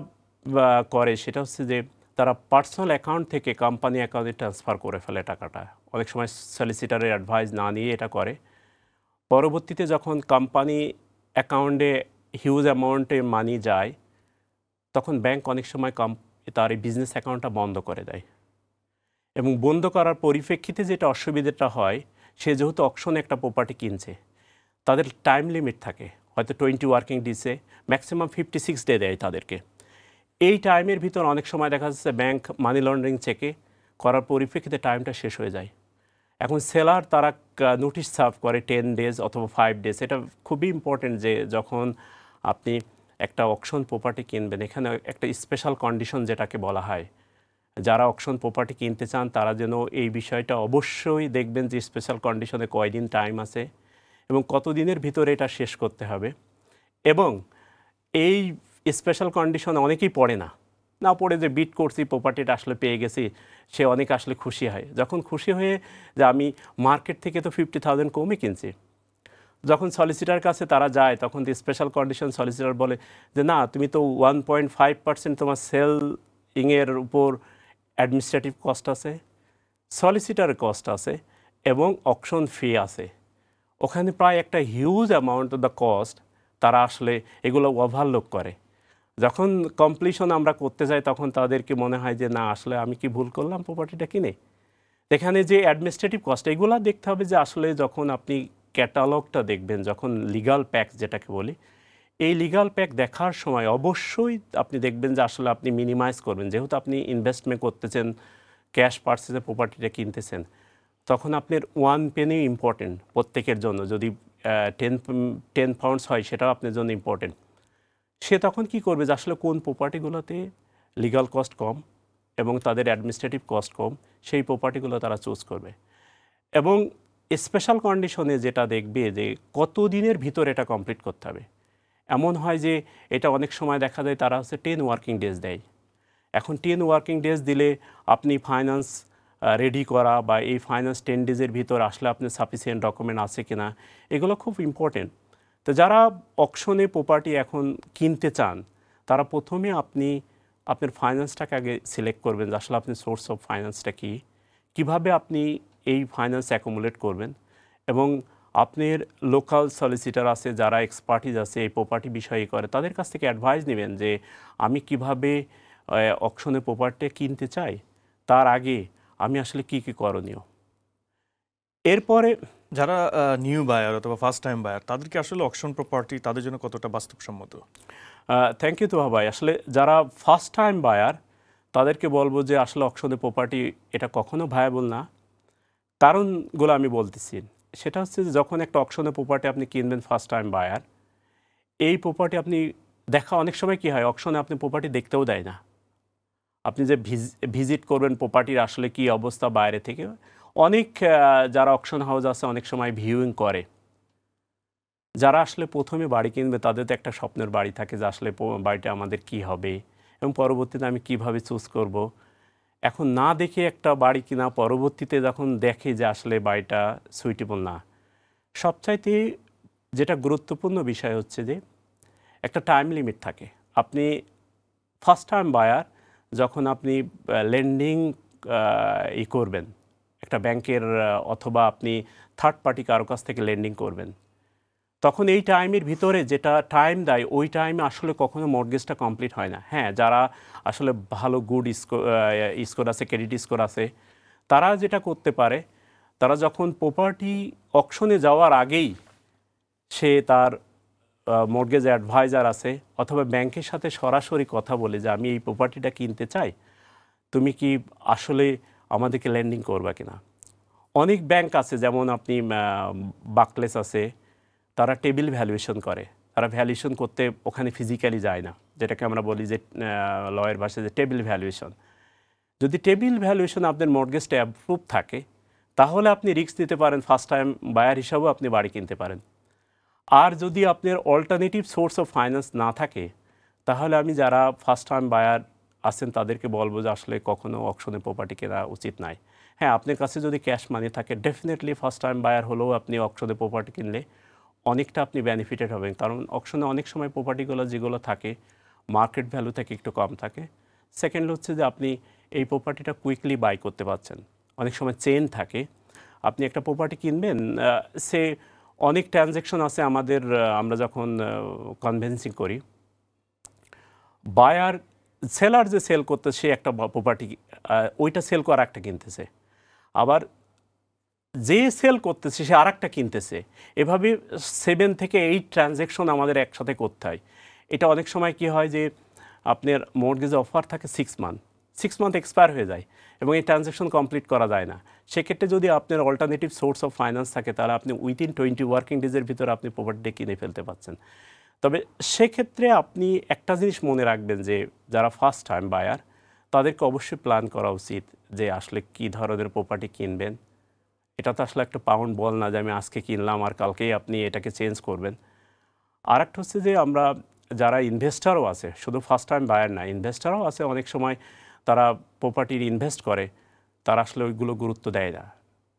করে সেটা হচ্ছে যে তারা পার্সোনাল অ্যাকাউন্ট থেকে কোম্পানি অ্যাকাউন্টে ট্রান্সফার করে ফেলে টাকাটা। অনেক সময় সলিসিটারের অ্যাডভাইস না নিয়ে এটা করে। পরবর্তীতে যখন কোম্পানি অ্যাকাউন্টে হিউজ অ্যামাউন্টে মানি যায়, তখন ব্যাংক অনেক সময় তার এই বিজনেস অ্যাকাউন্টটা বন্ধ করে দেয়। এবং বন্ধ করার পরিপ্রেক্ষিতে যেটা অসুবিধাটা হয়, সে যেহেতু অকশনে একটা প্রপার্টি কিনছে, তাদের টাইম লিমিট থাকে, হয়তো 20 ওয়ার্কিং ডেজে, ম্যাক্সিমাম 56 ডে দেয় তাদেরকে। এই টাইমের ভিতর অনেক সময় দেখা যাচ্ছে ব্যাংক মানি লন্ডারিং চেকে করার পরিপ্রেক্ষিতে টাইমটা শেষ হয়ে যায়। এখন সেলার তারা নোটিশ সার্ভ করে 10 ডেজ অথবা 5 ডেজ। এটা খুবই ইম্পর্টেন্ট যে যখন আপনি একটা অকশন প্রপার্টি কিনবেন, এখানে একটা স্পেশাল কন্ডিশন যেটাকে বলা হয়, যারা অকশন প্রপার্টি কিনতে চান তারা যেন এই বিষয়টা অবশ্যই দেখবেন যে স্পেশাল কন্ডিশনে কয়দিন টাইম আছে এবং কতদিনের ভিতরে এটা শেষ করতে হবে। এবং এই স্পেশাল কন্ডিশন অনেকেই পড়ে না পড়ে যে বিট করছি, প্রপার্টিটা আসলে পেয়ে গেছি, সে অনেক আসলে খুশি হয়। যখন খুশি হয়ে যে আমি মার্কেট থেকে তো 50,000 কমে কিনছি, যখন সলিসিটার কাছে তারা যায় তখন স্পেশাল কন্ডিশন সলিসিটার বলে যে না, তুমি তো 1.5% তোমার সেলিংয়ের উপর অ্যাডমিনিস্ট্রেটিভ কস্ট আছে, সলিসিটারের কস্ট আছে এবং অকশন ফি আছে। ওখানে প্রায় একটা huge amount of the cost তারা আসলে এগুলো ওভারলুক করে। যখন কমপ্লিশন আমরা করতে যাই তখন তাদেরকে মনে হয় যে না, আসলে আমি কি ভুল করলাম প্রপার্টিটা কিনে। এখানে যে অ্যাডমিনিস্ট্রেটিভ কস্ট, এগুলো দেখতে হবে যে আসলে যখন আপনি ক্যাটালগটা দেখবেন, যখন লিগাল প্যাক যেটাকে বলি, এই লিগাল প্যাক দেখার সময় অবশ্যই আপনি দেখবেন যে আসলে আপনি মিনিমাইজ করবেন। যেহেতু আপনি ইনভেস্টমেন্ট করতেছেন, ক্যাশ পার্সেসে প্রপার্টিটা কিনতেছেন, তখন আপনার 1 পেনি ইম্পর্টেন্ট প্রত্যেকের জন্য। যদি 10 পাউন্ডস হয় সেটাও আপনার জন্য ইম্পর্টেন্ট। সে তখন কি করবে যে আসলে কোন প্রপার্টিগুলোতে লিগাল কস্ট কম এবং তাদের অ্যাডমিনিস্ট্রেটিভ কস্ট কম, সেই প্রপার্টিগুলো তারা চুজ করবে। এবং স্পেশাল কন্ডিশনে যেটা দেখবে যে কত দিনের ভিতর এটা কমপ্লিট করতে হবে। এমন হয় যে এটা অনেক সময় দেখা যায় তারা হচ্ছে 10 ওয়ার্কিং ডেজ দেয়। এখন 10 ওয়ার্কিং ডেজ দিলে আপনি ফাইন্যান্স রেডি করা বা এই ফাইন্যান্স 10 ডেজের ভিতর আসলে আপনার সাফিসিয়েন্ট ডকুমেন্ট আছে কিনা, এগুলো খুব ইম্পর্টেন্ট। তো যারা অকশনে প্রপার্টি এখন কিনতে চান, তারা প্রথমে আপনার ফাইন্যান্সটাকে আগে সিলেক্ট করবেন যে আসলে আপনার সোর্স অফ ফাইন্যান্সটা কী, কীভাবে আপনি এই ফাইন্যান্স অ্যাকুমুলেট করবেন। এবং আপনার লোকাল সলিসিটার আছে, যারা এক্সপার্টিজ আছে এই প্রপার্টি বিষয়ে করে, তাদের কাছ থেকে অ্যাডভাইস নেবেন যে আমি কিভাবে অকশনে প্রপার্টি কিনতে চাই, তার আগে আমি আসলে কি কি করণীয়। এরপরে যারা নিউ বায়ার অথবা ফার্স্ট টাইম বায়ার তাদেরকে আসলে অকশন প্রপার্টি তাদের জন্য কতটা বাস্তবসম্মত? থ্যাংক ইউ তোহা ভাই। আসলে যারা ফার্স্ট টাইম বায়ার তাদেরকে বলবো যে আসলে অকশনে প্রপার্টি এটা কখনো ভায়াবল না। কারণগুলো আমি বলতেছি। সেটা হচ্ছে যে যখন একটা অকশনে প্রপার্টি আপনি কিনবেন ফার্স্ট টাইম বায়ার, এই প্রপার্টি আপনি দেখা অনেক সময় কি হয়, অকশনে আপনি প্রপার্টি দেখতেও দেয় না। আপনি যে ভিজিট করবেন প্রপার্টির আসলে কি অবস্থা বাইরে থেকে, অনেক যারা অকশন হাউস আছে অনেক সময় ভিউইং করে। যারা আসলে প্রথমে বাড়ি কিনবে তাদের তো একটা স্বপ্নের বাড়ি থাকে যে আসলে বাড়িটা আমাদের কি হবে এবং পরবর্তীতে আমি কিভাবে চুজ করব। এখন না দেখে একটা বাড়ি কিনা, পরবর্তীতে যখন দেখে যে আসলে বাড়িটা সুইটেবল না, সবচাইতে যেটা গুরুত্বপূর্ণ বিষয় হচ্ছে যে একটা টাইম লিমিট থাকে। আপনি ফার্স্ট টাইম বায়ার যখন আপনি লেন্ডিং করবেন একটা ব্যাংকের অথবা আপনি থার্ড পার্টি কারো কাছ থেকে লেন্ডিং করবেন, তখন এই টাইমের ভিতরে যেটা টাইম দেয় ওই টাইমে আসলে কখনো মর্টগেজটা কমপ্লিট হয় না। হ্যাঁ, যারা আসলে ভালো গুড স্কোর আছে, ক্রেডিট স্কোর আছে, তারা যেটা করতে পারে, তারা যখন প্রপার্টি অকশনে যাওয়ার আগেই সে তার মর্টগেজ অ্যাডভাইজার আছে অথবা ব্যাংকের সাথে সরাসরি কথা বলে যে আমি এই প্রপার্টিটা কিনতে চাই, তুমি কি আসলে আমাদেরকে লেন্ডিং করবা কিনা। অনেক ব্যাংক আছে, যেমন আপনি বাকলেস আছে, তারা টেবিল ভ্যালুয়েশন করে। তারা ভ্যালুয়েশন করতে ওখানে ফিজিক্যালি যায় না, যেটাকে আমরা বলি যে লয়ের ভাষায় যে টেবিল ভ্যালুয়েশন। যদি টেবিল ভ্যালুয়েশন আপনার মর্টগেজটা অ্যাপ্রুভ থাকে, তাহলে আপনি রিস্ক নিতে পারেন, ফার্স্ট টাইম বায়ার হিসাবেও আপনি বাড়ি কিনতে পারেন। আর যদি আপনার অল্টারনেটিভ সোর্স অফ ফাইন্যান্স না থাকে, তাহলে আমি যারা ফার্স্ট টাইম বায়ার আছেন তাদেরকে বলবো যে আসলে কখনো অকশনে প্রপার্টি কেনা উচিত নয়। হ্যাঁ, আপনার কাছে যদি ক্যাশ মানি থাকে, ডেফিনেটলি ফার্স্ট টাইম বায়ার হলেও আপনি অকশনে প্রপার্টি কিনলে অনেকটা আপনি বেনিফিটেড হবেন। কারণ অকশনে অনেক সময় প্রপার্টিগুলো যেগুলো থাকে মার্কেট ভ্যালু থেকে একটু কম থাকে। সেকেন্ড হচ্ছে যে আপনি এই প্রপার্টিটা কুইকলি বাই করতে পারছেন। অনেক সময় চেইন থাকে, আপনি একটা প্রপার্টি কিনবেন, সে অনেক ট্রানজ্যাকশন আছে আমাদের, আমরা যখন কনভেন্সিং করি, বায়ার সেলার যে সেল করতে সে একটা প্রপার্টি, ওইটা সেল করে আরেকটা কিনতেছে, আবার যে সেল করতেছে সে আরেকটা কিনতেছে। এভাবে 7 থেকে 8 ট্রানজ্যাকশন আমাদের একসাথে করতে হয়। এটা অনেক সময় কি হয় যে আপনার মর্টগেজ অফার থাকে 6 মান্থ এক্সপায়ার হয়ে যায় এবং এই ট্রানজ্যাকশন কমপ্লিট করা যায় না। সেক্ষেত্রে যদি আপনার অল্টারনেটিভ সোর্স অফ ফাইন্যান্স থাকে, তাহলে আপনি উইদিন 20 ওয়ার্কিং ডেজের ভিতরে আপনি প্রপার্টিটা কিনে ফেলতে পারছেন। তবে সেক্ষেত্রে আপনি একটা জিনিস মনে রাখবেন যে যারা ফার্স্ট টাইম বায়ার তাদেরকে অবশ্যই প্ল্যান করা উচিত যে আসলে কী ধরনের প্রপার্টি কিনবেন। এটা তো আসলে একটা পাউন্ড বল না যে আমি আজকে কিনলাম আর কালকেই আপনি এটাকে চেঞ্জ করবেন। আর একটা হচ্ছে যে আমরা যারা ইনভেস্টারও আছে, শুধু ফার্স্ট টাইম বায়ার না, ইনভেস্টারও আছে, অনেক সময় তারা প্রপার্টির ইনভেস্ট করে, তারা আসলে ওইগুলো গুরুত্ব দেয় না।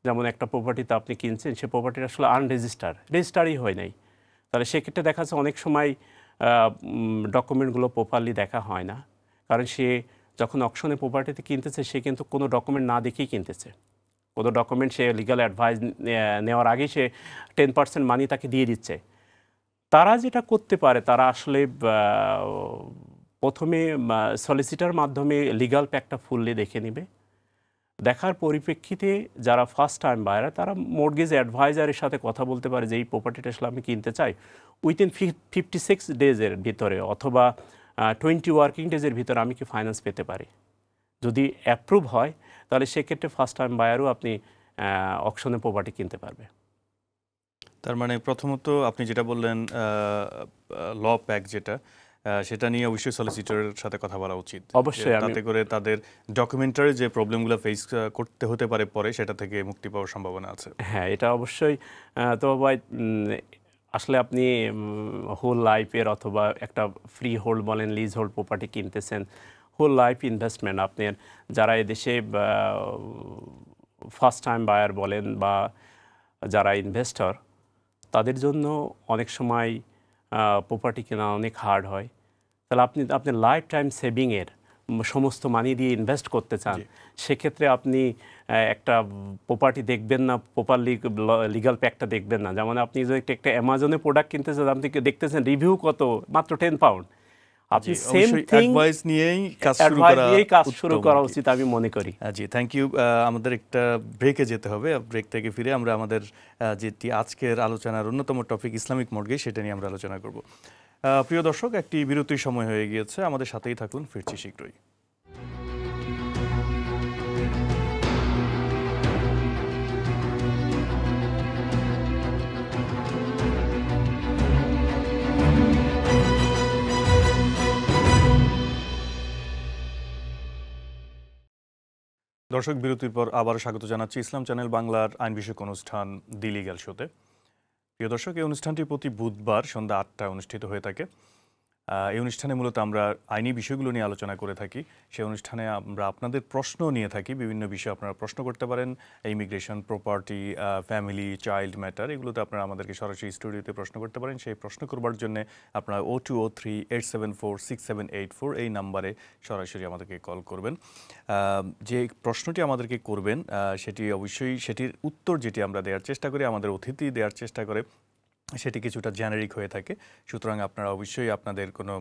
যেমন একটা প্রপার্টিতে আপনি কিনছেন, সে প্রপার্টিটা আসলে রেজিস্টারই হয় নাই, তাহলে সেক্ষেত্রে দেখা যাচ্ছে অনেক সময় ডকুমেন্টগুলো প্রপারলি দেখা হয় না। কারণ সে যখন অকশনে প্রপার্টিতে কিনতেছে, সে কিন্তু কোনো ডকুমেন্ট না দেখেই কিনতেছে। কোনো ডকুমেন্ট সে লিগ্যাল অ্যাডভাইস নেওয়ার আগেই সে 10% মানি তাকে দিয়ে দিচ্ছে। তারা যেটা করতে পারে, তারা আসলে প্রথমে সলিসিটার মাধ্যমে লিগ্যাল প্যাকটা ফুললি দেখে নেবে। দেখার পরিপ্রেক্ষিতে যারা ফার্স্ট টাইম বায়ার, তারা মর্টগেজ অ্যাডভাইজারের সাথে কথা বলতে পারে যে এই প্রপার্টিটা আসলে আমি কিনতে চাই, উইদিন 56 ডেজের ভিতরে অথবা 20 ওয়ার্কিং ডেজের ভিতরে আমি কি ফাইন্যান্স পেতে পারি। যদি অ্যাপ্রুভ হয়, তাহলে সেক্ষেত্রে ফার্স্ট টাইম বায়ারও আপনি অকশনে প্রপার্টি কিনতে পারবে। তার মানে প্রথমত আপনি যেটা বললেন ল প্যাক যেটা, সেটা নিয়ে অবশ্যই সলিসিটরের সাথে কথা বলা উচিত। অবশ্যই, তাতে করে তাদের ডকুমেন্টারি যে প্রবলেমগুলো ফেস করতে হতে পারে পরে, সেটা থেকে মুক্তি পাওয়ার সম্ভাবনা আছে। হ্যাঁ, এটা অবশ্যই। তো ভাই, আসলে আপনি হোল লাইফের অথবা একটা ফ্রি হোল্ড বলেন, লিজ হোল্ড প্রপার্টি কিনতেছেন, হোল লাইফ ইনভেস্টমেন্ট আপনার, যারা এদেশে ফার্স্ট টাইম বায়ার বলেন বা যারা ইনভেস্টর, তাদের জন্য অনেক সময় প্রপার্টি কেনা অনেক হার্ড হয়। তাহলে আপনি আপনার লাইফ টাইম সেভিংয়ের সমস্ত মানি দিয়ে ইনভেস্ট করতে চান, সেক্ষেত্রে আপনি একটা প্রপার্টি দেখবেন না, প্রপারলি লিগাল প্যাকটা দেখবেন না। যেমন আপনি যদি একটা অ্যামাজনে প্রোডাক্ট কিনতে চান, আপনি দেখতেছেন রিভিউ কত, মাত্র 10 পাউন্ড। আপনি সেম থিং অ্যাডভাইস নিয়েই কাজ শুরু অ্যাডভাইস করা দিয়েই কাজ শুরু উত্তম করা আর কি। উচিত আমি মনে করি। জি, থ্যাংক ইউ। আমাদের একটা ব্রেকে যেতে হবে। ব্রেক থেকে ফিরে আমরা আমাদের যেটি আজকের আলোচনার অন্যতম টপিক ইসলামিক মর্টগেজ, সেটা নিয়ে আমরা আলোচনা করব। প্রিয় দর্শক, একটি বিরতির সময় হয়ে গিয়েছে, আমাদের সাথেই থাকুন, ফিরছি শীঘ্রই। দর্শক, বিরতির পর আবারও স্বাগত জানাচ্ছি ইসলাম চ্যানেল বাংলার আইন বিষয়ক অনুষ্ঠান দি লিগ্যাল শোতে। প্রিয় দর্শক, এই অনুষ্ঠানটি প্রতি বুধবার সন্ধ্যা 8টায় অনুষ্ঠিত হয়ে থাকে। এই অনুষ্ঠানে মূলত আমরা আইনি বিষয়গুলো নিয়ে আলোচনা করে থাকি। সেই অনুষ্ঠানে আমরা আপনাদের প্রশ্ন নিয়ে থাকি, বিভিন্ন বিষয়ে আপনারা প্রশ্ন করতে পারেন, immigration, property, family, child matter, এগুলোতে আপনারা আমাদেরকে সরাসরি স্টুডিওতে প্রশ্ন করতে পারেন। সেই প্রশ্ন করবার জন্য আপনারা 0203-874-6784 এই নাম্বারে সরাসরি আমাদেরকে কল করবেন। যে প্রশ্নটি আমাদেরকে করবেন সেটি অবশ্যই, সেটির উত্তর যেটি আমরা দেওয়ার চেষ্টা করি, আমাদের অতিথি দেওয়ার চেষ্টা করে, সেটি কিছুটা জেনারিক হয়ে থাকে। সুতরাং আপনারা অবশ্যই আপনাদের কোনো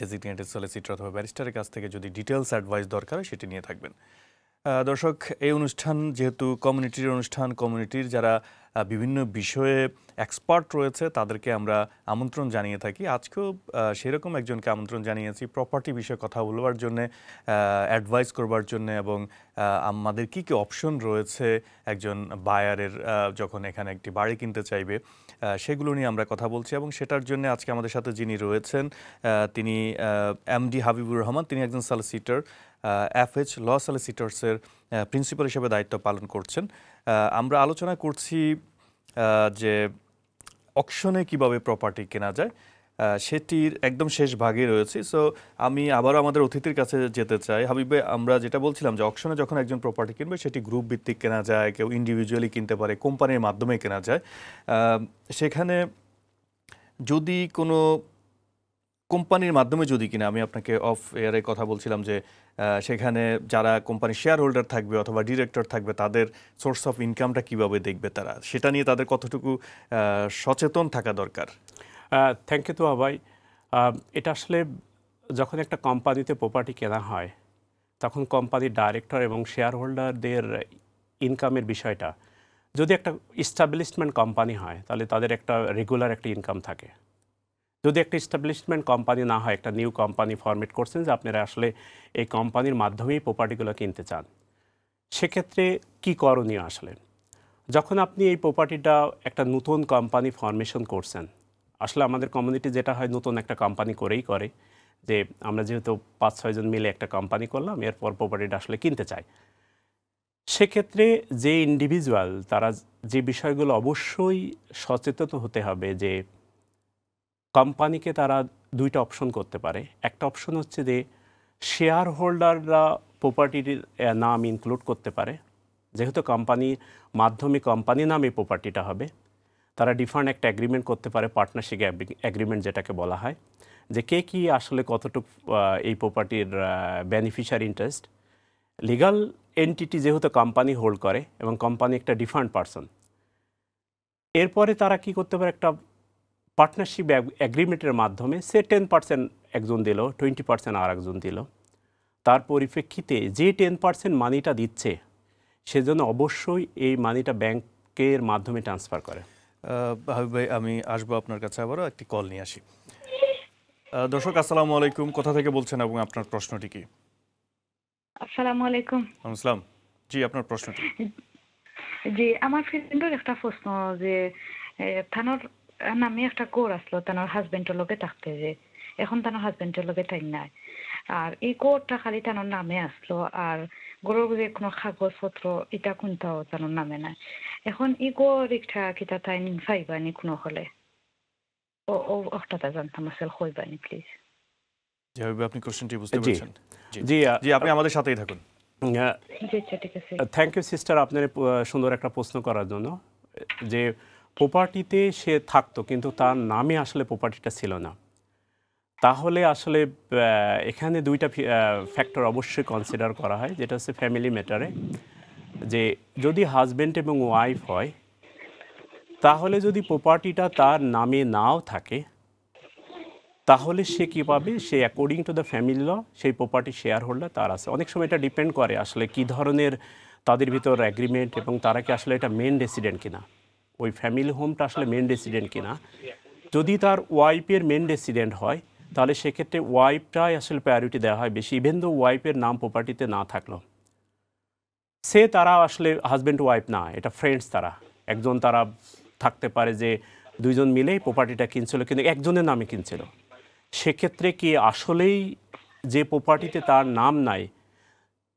ডেজিগনেটেড সলিসিটর অথবা ব্যারিস্টারের কাছ থেকে যদি ডিটেলস অ্যাডভাইস দরকার হয় সেটি নিয়ে থাকবেন। দর্শক, এই অনুষ্ঠান যেহেতু কমিউনিটির অনুষ্ঠান, কমিউনিটির যারা বিভিন্ন বিষয়ে এক্সপার্ট রয়েছে তাদেরকে আমরা আমন্ত্রণ জানিয়ে থাকি। আজকেও সেরকম একজনকে আমন্ত্রণ জানিয়েছি প্রপার্টি বিষয়ে কথা বলবার জন্যে, অ্যাডভাইস করবার জন্যে, এবং আমাদের কী কী অপশন রয়েছে একজন বায়ারের যখন এখানে একটি বাড়ি কিনতে চাইবে, সেগুলো নিয়ে আমরা কথা বলছি। এবং সেটার জন্য আজকে আমাদের সাথে যিনি রয়েছেন তিনি এমডি হাবিবুর রহমান। তিনি একজন সলিসিটর, FH ল সলিসিটরসের প্রিন্সিপাল হিসেবে দায়িত্ব পালন করছেন। আমরা আলোচনা করছি যে অকশনে কিভাবে প্রপার্টি কেনা যায়, সেটির একদম শেষ ভাগে রয়েছে। সো আমি আবারও আমাদের অতিথির কাছে যেতে চাই। হাবিবে, আমরা যেটা বলছিলাম যে অকশনে যখন একজন প্রপার্টি কিনবে সেটি গ্রুপ ভিত্তিক কেনা যায়, কেউ ইন্ডিভিজুয়ালি কিনতে পারে, কোম্পানির মাধ্যমে কেনা যায়। সেখানে যদি কোনো কোম্পানির মাধ্যমে যদি কিনা, আমি আপনাকে অফ এয়ারে কথা বলছিলাম যে সেখানে যারা কোম্পানির শেয়ার হোল্ডার থাকবে অথবা ডিরেক্টর থাকবে তাদের সোর্স অফ ইনকামটা কিভাবে দেখবে, তারা সেটা নিয়ে তাদের কতটুকু সচেতন থাকা দরকার? থ্যাংক ইউ তো ভাই। এটা আসলে যখন একটা কোম্পানিতে প্রপার্টি কেনা হয় তখন কোম্পানির ডাইরেক্টর এবং শেয়ার হোল্ডারদের ইনকামের বিষয়টা, যদি একটা ইস্টাবলিশমেন্ট কোম্পানি হয় তাহলে তাদের একটা রেগুলার একটা ইনকাম থাকে। যদি একটা ইস্টাবলিশমেন্ট কোম্পানি না হয়, একটা নিউ কোম্পানি ফরমেট করছেন যে আপনারা আসলে এই কোম্পানির মাধ্যমেই প্রপার্টিগুলো কিনতে চান, সেক্ষেত্রে কি করণীয়? আসলে যখন আপনি এই প্রপার্টিটা একটা নতুন কোম্পানি ফরমেশন করছেন, আসলে আমাদের কমিউনিটি যেটা হয় নতুন একটা কোম্পানি করেই করে, যে আমরা যেহেতু 5-6 জন মিলে একটা কোম্পানি করলাম, এরপর প্রপার্টিটা আসলে কিনতে চাই। সেক্ষেত্রে যে ইন্ডিভিজুয়াল তারা যে বিষয়গুলো অবশ্যই সচেতন হতে হবে, যে কোম্পানিকে তারা দুইটা অপশন করতে পারে। একটা অপশন হচ্ছে যে শেয়ার হোল্ডাররা প্রপার্টির নাম ইনক্লুড করতে পারে। যেহেতু কোম্পানির মাধ্যমে কোম্পানি নামে প্রপার্টিটা হবে, তারা ডিফারেন্ট একটা এগ্রিমেন্ট করতে পারে, পার্টনারশিপ এগ্রিমেন্ট যেটাকে বলা হয়, যে কে কী আসলে কতটুকু এই প্রপার্টির বেনিফিশিয়ারি ইন্টারেস্ট। লিগাল এন্টিটি যেহেতু কোম্পানি হোল্ড করে এবং কোম্পানি একটা ডিফারেন্ট পারসন, এরপরে তারা কি করতে পারে, একটা পার্টনারশিপ এগ্রিমেন্টের মাধ্যমে সে 10% একজন দিল, 20% আর একজন দিল, তার পরিপ্রেক্ষিতে যে 10% মানিটা দিচ্ছে সেজন্য অবশ্যই এই মানিটা ব্যাংকের মাধ্যমে ট্রান্সফার করে। হাবিব ভাই, আমি আসবো আপনার কাছে, আবারও একটি কল নিয়ে আসি। দর্শক, আসসালামু আলাইকুম, কোথা থেকে বলছেন এবং আপনার প্রশ্নটি কি? আসসালামু আলাইকুম। আসসালাম। জি, আপনার প্রশ্নটি। জি, আমার ফ্রেন্ডের একটা প্রশ্ন, যে থানোর নামে একটা কোর আসলো তানোর হাজবেন্ডের লগে থাকতে, যে এখন তানোর হাজবেন্ডের লগে তাই নাই, আর এই কোরটা খালি তানোর নামে আসলো, আর গরুর যে কোনো কাগজপত্র এটা কোনটাও তানোর নামে নাই। এখন এই কোর একটা কিতা তাই ফাইবানি কোনো হলে ও ও ওটা জানতাম আসলে হইবানি প্লিজ। জি হাবিব, আপনি কোশ্চেনটি বুঝতে জি পেরেছেন? জি জি জি, আপনি আমাদের সাথেই থাকুন। জি ঠিক আছে। থ্যাংক ইউ সিস্টার আপনার সুন্দর একটা প্রশ্ন করার জন্য। যে প্রপার্টিতে সে থাকতো কিন্তু তার নামে আসলে প্রপার্টিটা ছিল না, তাহলে আসলে এখানে দুইটা ফ্যাক্টর অবশ্যই কনসিডার করা হয়, যেটা হচ্ছে ফ্যামিলি ম্যাটারে, যে যদি হাজব্যান্ড এবং ওয়াইফ হয় তাহলে যদি প্রপার্টিটা তার নামে নাও থাকে তাহলে সে কী পাবে, সে according to the family law সেই প্রপার্টি শেয়ার হোল্ডার তার আছে। অনেক সময় এটা ডিপেন্ড করে আসলে কী ধরনের তাদের ভিতর অ্যাগ্রিমেন্ট এবং তারা কি আসলে এটা মেন রেসিডেন্ট কিনা, ওই ফ্যামিলি হোমটা আসলে মেন রেসিডেন্ট কিনা। যদি তার ওয়াইফের মেন রেসিডেন্ট হয় তাহলে সেক্ষেত্রে ওয়াইফটাই আসলে প্রায়োরিটি দেওয়া হয় বেশি, ইভেন দো ওয়াইফের নাম প্রপার্টিতে না থাকলো। তারা আসলে হাজব্যান্ড ওয়াইফ না, এটা ফ্রেন্ডস, তারা একজন তারা থাকতে পারে যে দুইজন মিলেই প্রপার্টিটা কিনছিল কিন্তু একজনের নামে কিনছিল। সেক্ষেত্রে কি আসলেই যে প্রপার্টিতে তার নাম নাই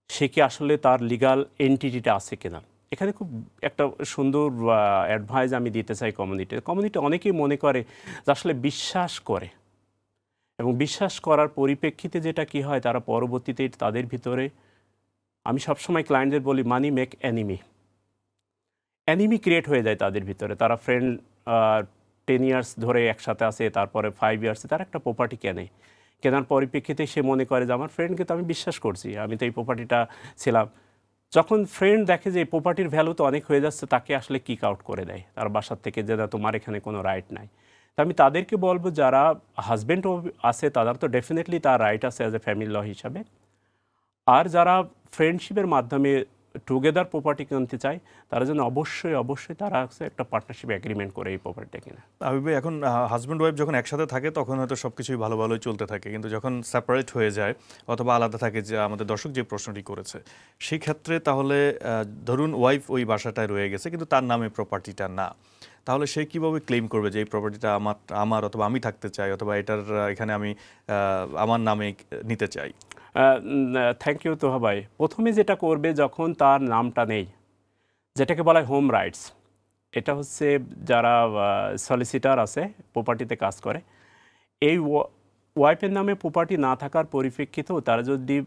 সে কি আসলে তার লিগাল এন্টিটিটা আছে কিনা। এখানে খুব একটা সুন্দর অ্যাডভাইস আমি দিতে চাই কমিউনিটি অনেকেই মনে করে যে আসলে বিশ্বাস করে, এবং বিশ্বাস করার পরিপ্রেক্ষিতে যেটা কি হয় তারা পরবর্তীতে তাদের ভিতরে, আমি সবসময় ক্লায়েন্টদের বলি মানি মেক অ্যানিমি ক্রিয়েট হয়ে যায় তাদের ভিতরে। তারা ফ্রেন্ড 10 ইয়ার্স ধরে একসাথে আছে, তারপরে 5 ইয়ার্সে তারা একটা প্রপার্টি কেনার পরিপ্রেক্ষিতে সে মনে করে যে আমার ফ্রেন্ডকে তো আমি বিশ্বাস করছি, আমি তো এই প্রপার্টিটা ছিলাম। যখন ফ্রেন্ড দেখে যে এই প্রপার্টির ভ্যালু তো অনেক হয়ে যাচ্ছে, তাকে আসলে কিক আউট করে দেয় তার বাসার থেকে, যে না তোমার এখানে কোনো রাইট নাই। তো আমি তাদেরকে বলবো যারা হাজব্যান্ড আছে তাদের তো ডেফিনেটলি তার রাইট আছে অ্যাজ এ ফ্যামিলি ল হিসাবে, আর যারা ফ্রেন্ডশিপের মাধ্যমে টুগেদার প্রপার্টি কিনতে চায় তারা যেন অবশ্যই তারা একটা পার্টনারশিপ এগ্রিমেন্ট করে এই প্রপার্টিটা কিনা। আবিব ভাই, এখন হাজব্যান্ড ওয়াইফ যখন একসাথে থাকে তখন হয়তো সব কিছুই ভালোই চলতে থাকে, কিন্তু যখন সেপারেট হয়ে যায় অথবা আলাদা থাকে, যে আমাদের দর্শক যে প্রশ্নটি করেছে সেই ক্ষেত্রে তাহলে ধরুন ওয়াইফ ওই বাসাটায় রয়ে গেছে কিন্তু তার নামে প্রপার্টিটা না, তাহলে সে কীভাবে ক্লেম করবে যে এই প্রপার্টিটা আমার অথবা আমি থাকতে চাই অথবা এখানে আমি আমার নামে নিতে চাই? থ্যাংক ইউ তোহা ভাই। প্রথমে যেটা করবে যখন তার নামটা নেই, যেটাকে বলা হয় হোম রাইটস, এটা হচ্ছে যারা সলিসিটার আছে প্রপার্টিতে কাজ করে, এই ওয়াইফের নামে প্রপার্টি না থাকার পরিপ্রেক্ষিতেও তারা যদি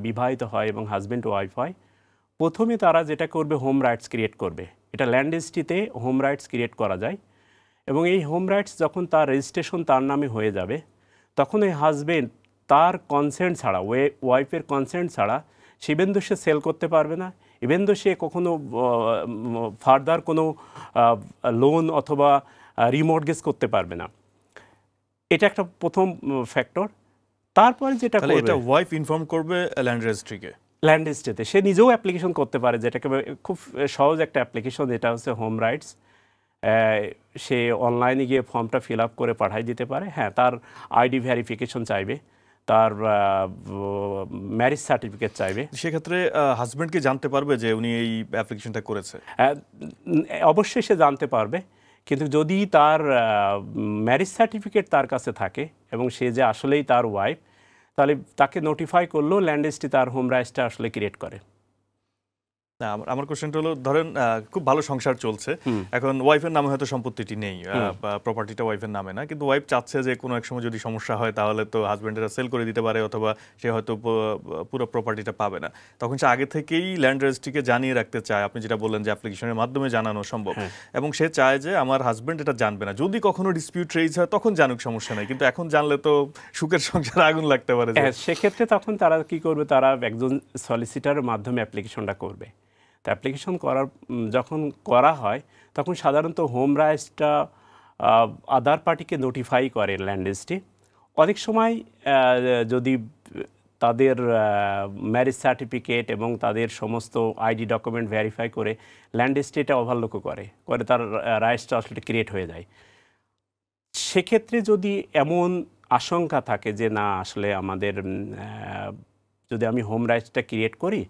বিবাহিত হয় এবং হাজব্যান্ড ওয়াইফ হয়, প্রথমে তারা যেটা করবে হোম রাইটস ক্রিয়েট করবে। এটা ল্যান্ড রেজিস্ট্রিতে হোম রাইটস ক্রিয়েট করা যায়, এবং এই হোম রাইটস যখন তার রেজিস্ট্রেশন তার নামে হয়ে যাবে তখন এই হাজব্যান্ড তার কনসেন্ট ছাড়া, ওয়াইফের কনসেন্ট ছাড়া ইভেন দো সে সেল করতে পারবে না, ইভেন দো সে কখনো ফার্দার কোনো লোন অথবা রিমর্টগেজ করতে পারবে না। এটা একটা প্রথম ফ্যাক্টর। তারপরে যেটা করবে, এটা ওয়াইফ ইনফর্ম করবে ল্যান্ড রেজিস্ট্রিকে, ল্যান্ড রেজিস্ট্রিতে সে নিজেও অ্যাপ্লিকেশন করতে পারে, যেটাকে খুব সহজ একটা অ্যাপ্লিকেশন, এটা হচ্ছে হোম রাইটস। সে অনলাইনে গিয়ে ফর্মটা ফিল আপ করে পাঠাই দিতে পারে। হ্যাঁ, তার আইডি ভেরিফিকেশন চাইবে, তার ম্যারেজ সার্টিফিকেট চাইবে। সেক্ষেত্রে হাজব্যান্ড কি জানতে পারবে যে উনি এই অ্যাপ্লিকেশনটা করেছে? অবশ্যই সে জানতে পারবে, কিন্তু যদি তার ম্যারেজ সার্টিফিকেট তার কাছে থাকে এবং সে যে আসলেই তার ওয়াইফ, তাহলে তাকে নোটিফাই করলেও ল্যান্ড রেজিস্ট্রি তার হোম রাইটসটা আসলে ক্রিয়েট করে। আমার কোশ্চেনটা হলো, ধরেন খুব ভালো সংসার চলছে, এখন ওয়াইফের নামে হয়তো সম্পত্তিটি নেই, প্রপার্টিটা ওয়াইফের নামে না, কিন্তু ওয়াইফ চাচ্ছে যে কোনো এক সময় যদি সমস্যা হয় তাহলে তো হাজব্যান্ডেরা সেল করে দিতে পারে অথবা সে হয়তো পুরো প্রপার্টিটা পাবে না, তখন সে আগে থেকেই ল্যান্ড রেজিস্ট্রিকে জানিয়ে রাখতে চায়, আপনি যেটা বললেন যে অ্যাপ্লিকেশনের মাধ্যমে জানানো সম্ভব, এবং সে চায় যে আমার হাজব্যান্ড এটা জানবে না, যদি কখনো ডিসপিউট রেইজ হয় তখন জানুক, সমস্যা নেই, কিন্তু এখন জানলে তো সুখের সংসার আগুন লাগতে পারে। সেক্ষেত্রে তখন তারা কি করবে, তারা একজন সলিসিটারের মাধ্যমে অ্যাপ্লিকেশনটা করবে। তো অ্যাপ্লিকেশন যখন করা হয় তখন সাধারণত হোম রাইটসটা আদার পার্টিকে নোটিফাই করে ল্যান্ড রেজিস্ট্রি। অনেক সময় যদি তাদের ম্যারেজ সার্টিফিকেট এবং তাদের সমস্ত আইডি ডকুমেন্ট ভেরিফাই করে ল্যান্ড রেজিস্ট্রি এটা ওভারলুকও করে তার রাইটসটা আসলে ক্রিয়েট হয়ে যায়। সেক্ষেত্রে যদি এমন আশঙ্কা থাকে যে না আসলে আমাদের যদি আমি হোম রাইটসটা ক্রিয়েট করি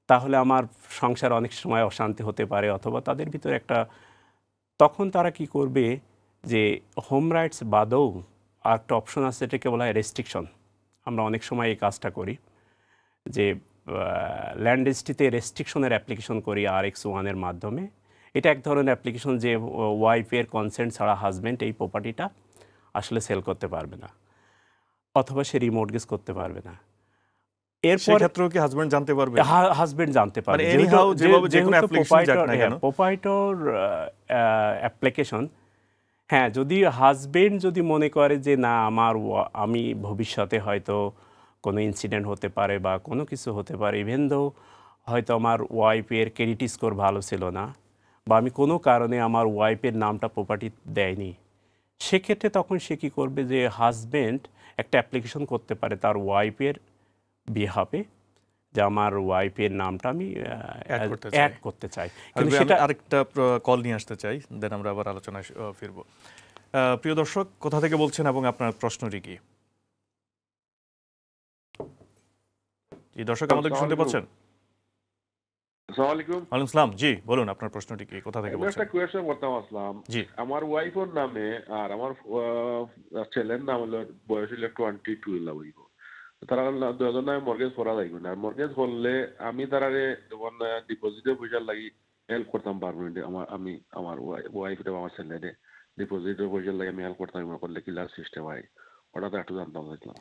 তাহলে আমার সংসার অনেক সময় অশান্তি হতে পারে, অথবা তাদের ভিতরে তখন তারা কি করবে যে হোম রাইটস বাদেও আর একটা অপশন আছে, এটাকে বলা হয় রেস্ট্রিকশন। আমরা অনেক সময় এই কাজটা করি যে ল্যান্ড রেজিস্ট্রিতে রেস্ট্রিকশনের অ্যাপ্লিকেশন করি RX1-এর মাধ্যমে। এটা এক ধরনের অ্যাপ্লিকেশন যে ওয়াইফের কনসেন্ট ছাড়া হাজব্যান্ড এই প্রপার্টিটা আসলে সেল করতে পারবে না অথবা সে রিমর্টগেজ করতে পারবে না। এরপর ক্ষেত্রেও কি হাজব্যান্ড জানতে পারবে? হাজব্যান্ড জানতে পারবে, প্রোপাইটর অ্যাপ্লিকেশন। হ্যাঁ, যদি হাজব্যান্ড যদি মনে করে যে না আমি ভবিষ্যতে হয়তো কোনো ইনসিডেন্ট হতে পারে বা কোনো কিছু হতে পারে, ইভেন দো হয়তো আমার ওয়াইফের ক্রেডিট স্কোর ভালো ছিল না বা আমি কোনো কারণে আমার ওয়াইফের নামটা প্রপার্টি দেয়নি, সেক্ষেত্রে তখন সে কী করবে যে হাজব্যান্ড একটা অ্যাপ্লিকেশন করতে পারে তার ওয়াইফের বিহাফে, যে আমার ওয়াইফের নামটা আমি অ্যাড করতে চাই। কিন্তু সেটা আরেকটা কল নিয়ে আসতে চাই, দেন আমরা আবার আলোচনায় ফিরবো। প্রিয় দর্শক, কোথা থেকে বলছেন এবং আপনার প্রশ্নটি কি? জি দর্শক, আমাদেরকে শুনতে পাচ্ছেন? আসসালামু আলাইকুম। ওয়ালাইকুম আসসালাম। জি বলুন, আপনার প্রশ্নটি কি, কোথা থেকে বলছেন? একটা কোয়েশ্চেন করতাম আসলাম। জি। আমার ওয়াইফের নামে আর আমার ছেলের নাম হলো, বয়স হলো 22 হইলা হইব। তারা দুজন নামে মর্গেজ করা যাইব না। মর্গেজ করলে আমি তারারে যখন ডিপোজিটে পয়সা লাগি হেল্প করতাম পারমানেন্ট, আমার ওয়াইফ আমার ছেলেরে ডিপোজিটের পয়সা লাগি আমি হেল্প করতাম করলে কিলার সিস্টেম হয়, ওটা তো একটু জানতাম চাইছিলাম।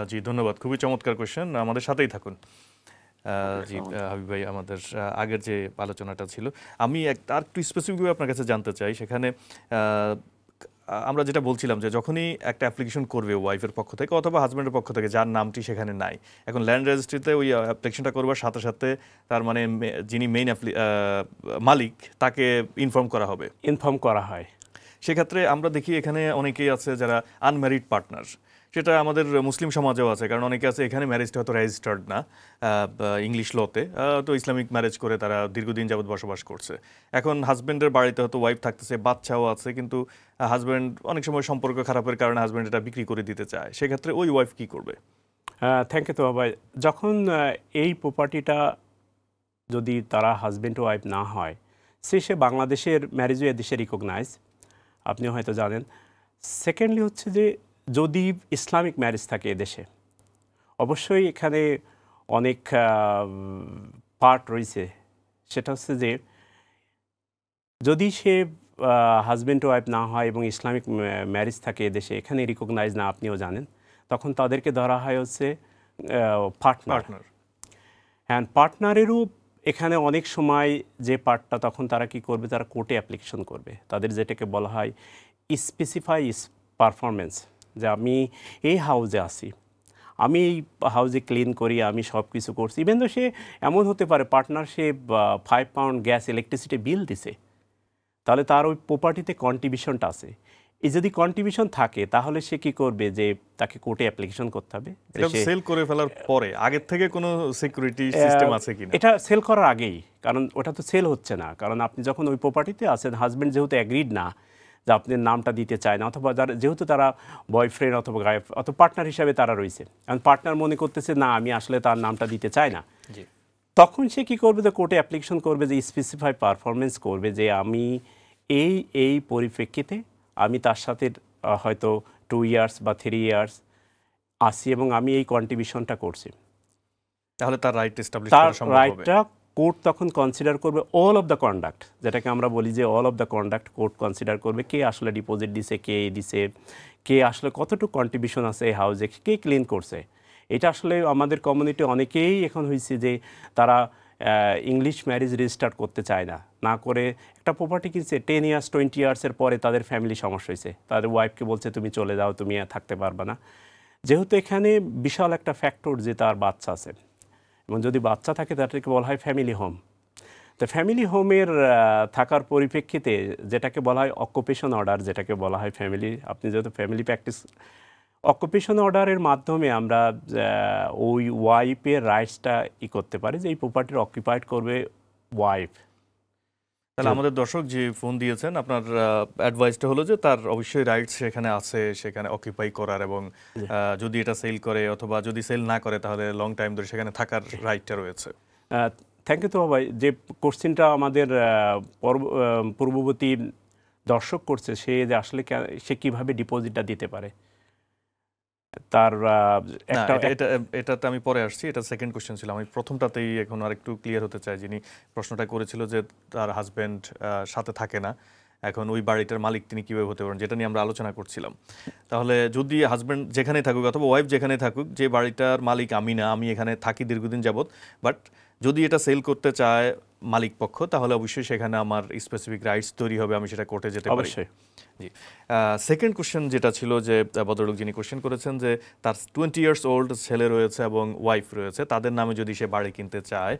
জি ধন্যবাদ, খুবই চমৎকার কোয়েশ্চেন, আমাদের সাথেই থাকুন। জি হাবিব ভাই, আমাদের আগের যে আলোচনাটা ছিল, আমি আর একটু স্পেসিফিকভাবে আপনার কাছে জানতে চাই। সেখানে আমরা যেটা বলছিলাম যে যখনই একটা অ্যাপ্লিকেশন করবে ওয়াইফের পক্ষ থেকে অথবা হাজব্যান্ডের পক্ষ থেকে, যার নামটি সেখানে নাই, এখন ল্যান্ড রেজিস্ট্রিতে ওই অ্যাপ্লিকেশনটা করবার সাথে সাথে তার মানে যিনি মেইন মালিক তাকে ইনফর্ম করা হয়। সেক্ষেত্রে আমরা দেখি এখানে অনেকেই আছে যারা আনম্যারিড পার্টনার, সেটা আমাদের মুসলিম সমাজেও আছে, কারণ অনেকে আছে এখানে ম্যারেজটা হয়তো রেজিস্টার্ড না ইংলিশ লতে, তো ইসলামিক ম্যারেজ করে তারা দীর্ঘদিন যাবৎ বসবাস করছে। এখন হাজব্যান্ডের বাড়িতে হয়তো ওয়াইফ থাকতেছে, বাচ্চাও আছে, কিন্তু হাজব্যান্ড অনেক সময় সম্পর্ক খারাপের কারণে হাজব্যান্ড এটা বিক্রি করে দিতে চায়, সেক্ষেত্রে ওই ওয়াইফ কি করবে? থ্যাংক ইউ তো ভাই। যখন এই প্রপার্টিটা যদি তারা হাজব্যান্ড ওয়াইফ না হয়, সে বাংলাদেশের ম্যারেজও এদেশে রিকগনাইজ, আপনিও হয়তো জানেন। সেকেন্ডলি হচ্ছে যে যদি ইসলামিক ম্যারেজ থাকে এদেশে, অবশ্যই এখানে অনেক পার্ট রয়েছে। সেটা হচ্ছে যে যদি সে হাজব্যান্ড ওয়াইফ না হয় এবং ইসলামিক ম্যারেজ থাকে এদেশে, এখানে রিকগনাইজ না, আপনিও জানেন, তখন তাদেরকে ধরা হয় হচ্ছে পার্টনার। হ্যাঁ, পার্টনারেরও এখানে অনেক সময় যে পার্টটা, তখন তারা কি করবে, তারা কোর্টে অ্যাপ্লিকেশন করবে। তাদের যেটাকে বলা হয় স্পেসিফাই পারফরমেন্স, যে আমি এই হাউজে আছি, আমি এই হাউজে ক্লিন করি, আমি সব কিছু করছি। ইভেন তো সে এমন হতে পারে পার্টনার সে 5 পাউন্ড গ্যাস ইলেকট্রিসিটি বিল দিছে, তাহলে তার ওই প্রপার্টিতে কন্ট্রিবিউশনটা আছে। এই যদি কন্ট্রিবিউশন থাকে তাহলে সে কি করবে, যে তাকে কোর্টে অ্যাপ্লিকেশন করতে হবে। এটা সেল করে ফেলার পরে আগের থেকে কোনো সিকিউরিটি সিস্টেম আছে কিনা? এটা সেল করার আগেই, কারণ ওটা তো সেল হচ্ছে না, কারণ আপনি যখন ওই প্রপার্টিতে আছেন, হাজব্যান্ড যেহেতু অ্যাগ্রিড না যে আপনার নামটা দিতে চায় না, অথবা যেহেতু তারা বয়ফ্রেন্ড অথবা গার্লফ্রেন্ড অথবা পার্টনার হিসাবে তারা রয়েছে, কারণ পার্টনার মনে করতেছে না আমি আসলে তার নামটা দিতে চাই না, তখন সে কি করবে, যে কোর্টে অ্যাপ্লিকেশন করবে, যে স্পেসিফাই পারফরমেন্স করবে, যে আমি এই পরিপ্রেক্ষিতে আমি তার সাথে হয়তো 2 ইয়ার্স বা 3 ইয়ার্স আসি এবং আমি এই কন্ট্রিবিউশনটা করছি। তাহলে তার রাইট এস্টাবলিশ তার করা সম্ভব হবে। রাইটটা কোর্ট তখন কনসিডার করবে অল অফ দ্য কন্ডাক্ট, যেটাকে আমরা বলি যে all of the conduct court consider করবে। কে আসলে ডিপোজিট দিছে, কে দিছে, কে আসলে কতটুকু কন্ট্রিবিউশন আছে এই হাউজে, কে ক্লিন করছে। এটা আসলে আমাদের কমিউনিটি অনেকেই এখন হয়েছে যে তারা ইংলিশ ম্যারেজ রেজিস্টার করতে চায় না, না করে একটা প্রপার্টি কিনছে 10 ইয়ার্স 20 ইয়ার্সের পরে তাদের ফ্যামিলি সমস্যা হয়েছে, তাদের ওয়াইফকে বলছে তুমি চলে যাও, তুমি থাকতে পারবে না। যেহেতু এখানে বিশাল একটা ফ্যাক্টর যে তার বাচ্চা আছে, এবং যদি বাচ্চা থাকে তাদেরকে বলা হয় ফ্যামিলি হোম। তো ফ্যামিলি হোমের থাকার পরিপ্রেক্ষিতে যেটাকে বলা হয় অকুপেশন অর্ডার, যেটাকে বলা হয় ফ্যামিলি, আপনি যেহেতু ফ্যামিলি প্র্যাকটিস, অকুপেশন অর্ডারের মাধ্যমে আমরা ওই ওয়াইফের রাইটসটা করতে পারি, যে এই প্রপার্টির অকুপাইড করবে ওয়াইফ। তাহলে আমাদের দর্শক যে ফোন দিয়েছেন, আপনার অ্যাডভাইসটা হলো যে তার অবশ্যই রাইটস সেখানে আছে, সেখানে অকুপাই করার, এবং যদি এটা সেল করে অথবা যদি সেল না করে তাহলে লং টাইম ধরে সেখানে থাকার রাইটটা রয়েছে। থ্যাংক ইউ তো ভাই। যে কোশ্চেনটা আমাদের পূর্ববর্তী দর্শক করছে, সে যে আসলে সে কীভাবে ডিপোজিটটা দিতে পারে, তার এটাতে আমি পরে আসছি, এটা সেকেন্ড কোশ্চেন ছিল। আমি প্রথমটাতেই এখন আরেকটু ক্লিয়ার হতে চাই। যিনি প্রশ্নটা করেছিল যে তার হাজব্যান্ড সাথে থাকে না, এখন ওই বাড়িটার মালিক তিনি কীভাবে হতে পারেন, যেটা নিয়ে আমরা আলোচনা করছিলাম। তাহলে যদি হাজব্যান্ড যেখানেই থাকুক অথবা ওয়াইফ যেখানেই থাকুক, যে বাড়িটার মালিক আমি না, আমি এখানে থাকি দীর্ঘদিন যাবৎ, বাট যদি এটা সেল করতে চায় মালিক পক্ষ, তাহলে অবশ্যই সেখানে আমার স্পেসিফিক রাইটস তৈরি হবে, আমি সেটা কোর্টে যেতে পারি। অবশ্যই। জি, সেকেন্ড কোশ্চেন যেটা ছিল যে ভদ্রলোক যিনি কোশ্চেন করেছেন যে তার 20 ইয়ার্স ওল্ড ছেলে রয়েছে এবং ওয়াইফ রয়েছে, তাদের নামে যদি সে বাড়ি কিনতে চায়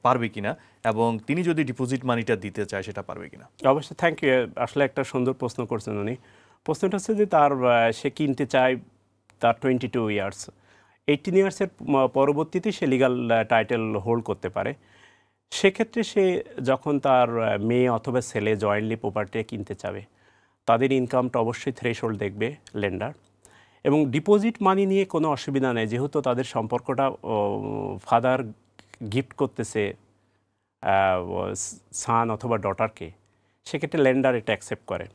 পারবে কিনা, এবং তিনি যদি ডিপোজিট মানিটা দিতে চায় সেটা পারবে কিনা। অবশ্যই। Thank you. আসলে একটা সুন্দর প্রশ্ন করছেন উনি। প্রশ্নটা হচ্ছে যে তার সে কিনতে চায়, তার 22 ইয়ার্স, 18 ইয়ার্সের পরবর্তীতে সে লিগাল টাইটেল হোল্ড করতে পারে। সেক্ষেত্রে সে যখন তার মেয়ে অথবা ছেলে জয়েন্টলি প্রপার্টি কিনতে চাবে, তাদের ইনকামটা অবশ্যই থ্রেশহোল্ড দেখবে লেন্ডার। এবং ডিপোজিট মানি নিয়ে কোনো অসুবিধা নেই, যেহেতু তাদের সম্পর্কটা ফাদার গিফট করতেছে সান অথবা ডটারকে, সেক্ষেত্রে লেন্ডার এটা অ্যাকসেপ্ট করে।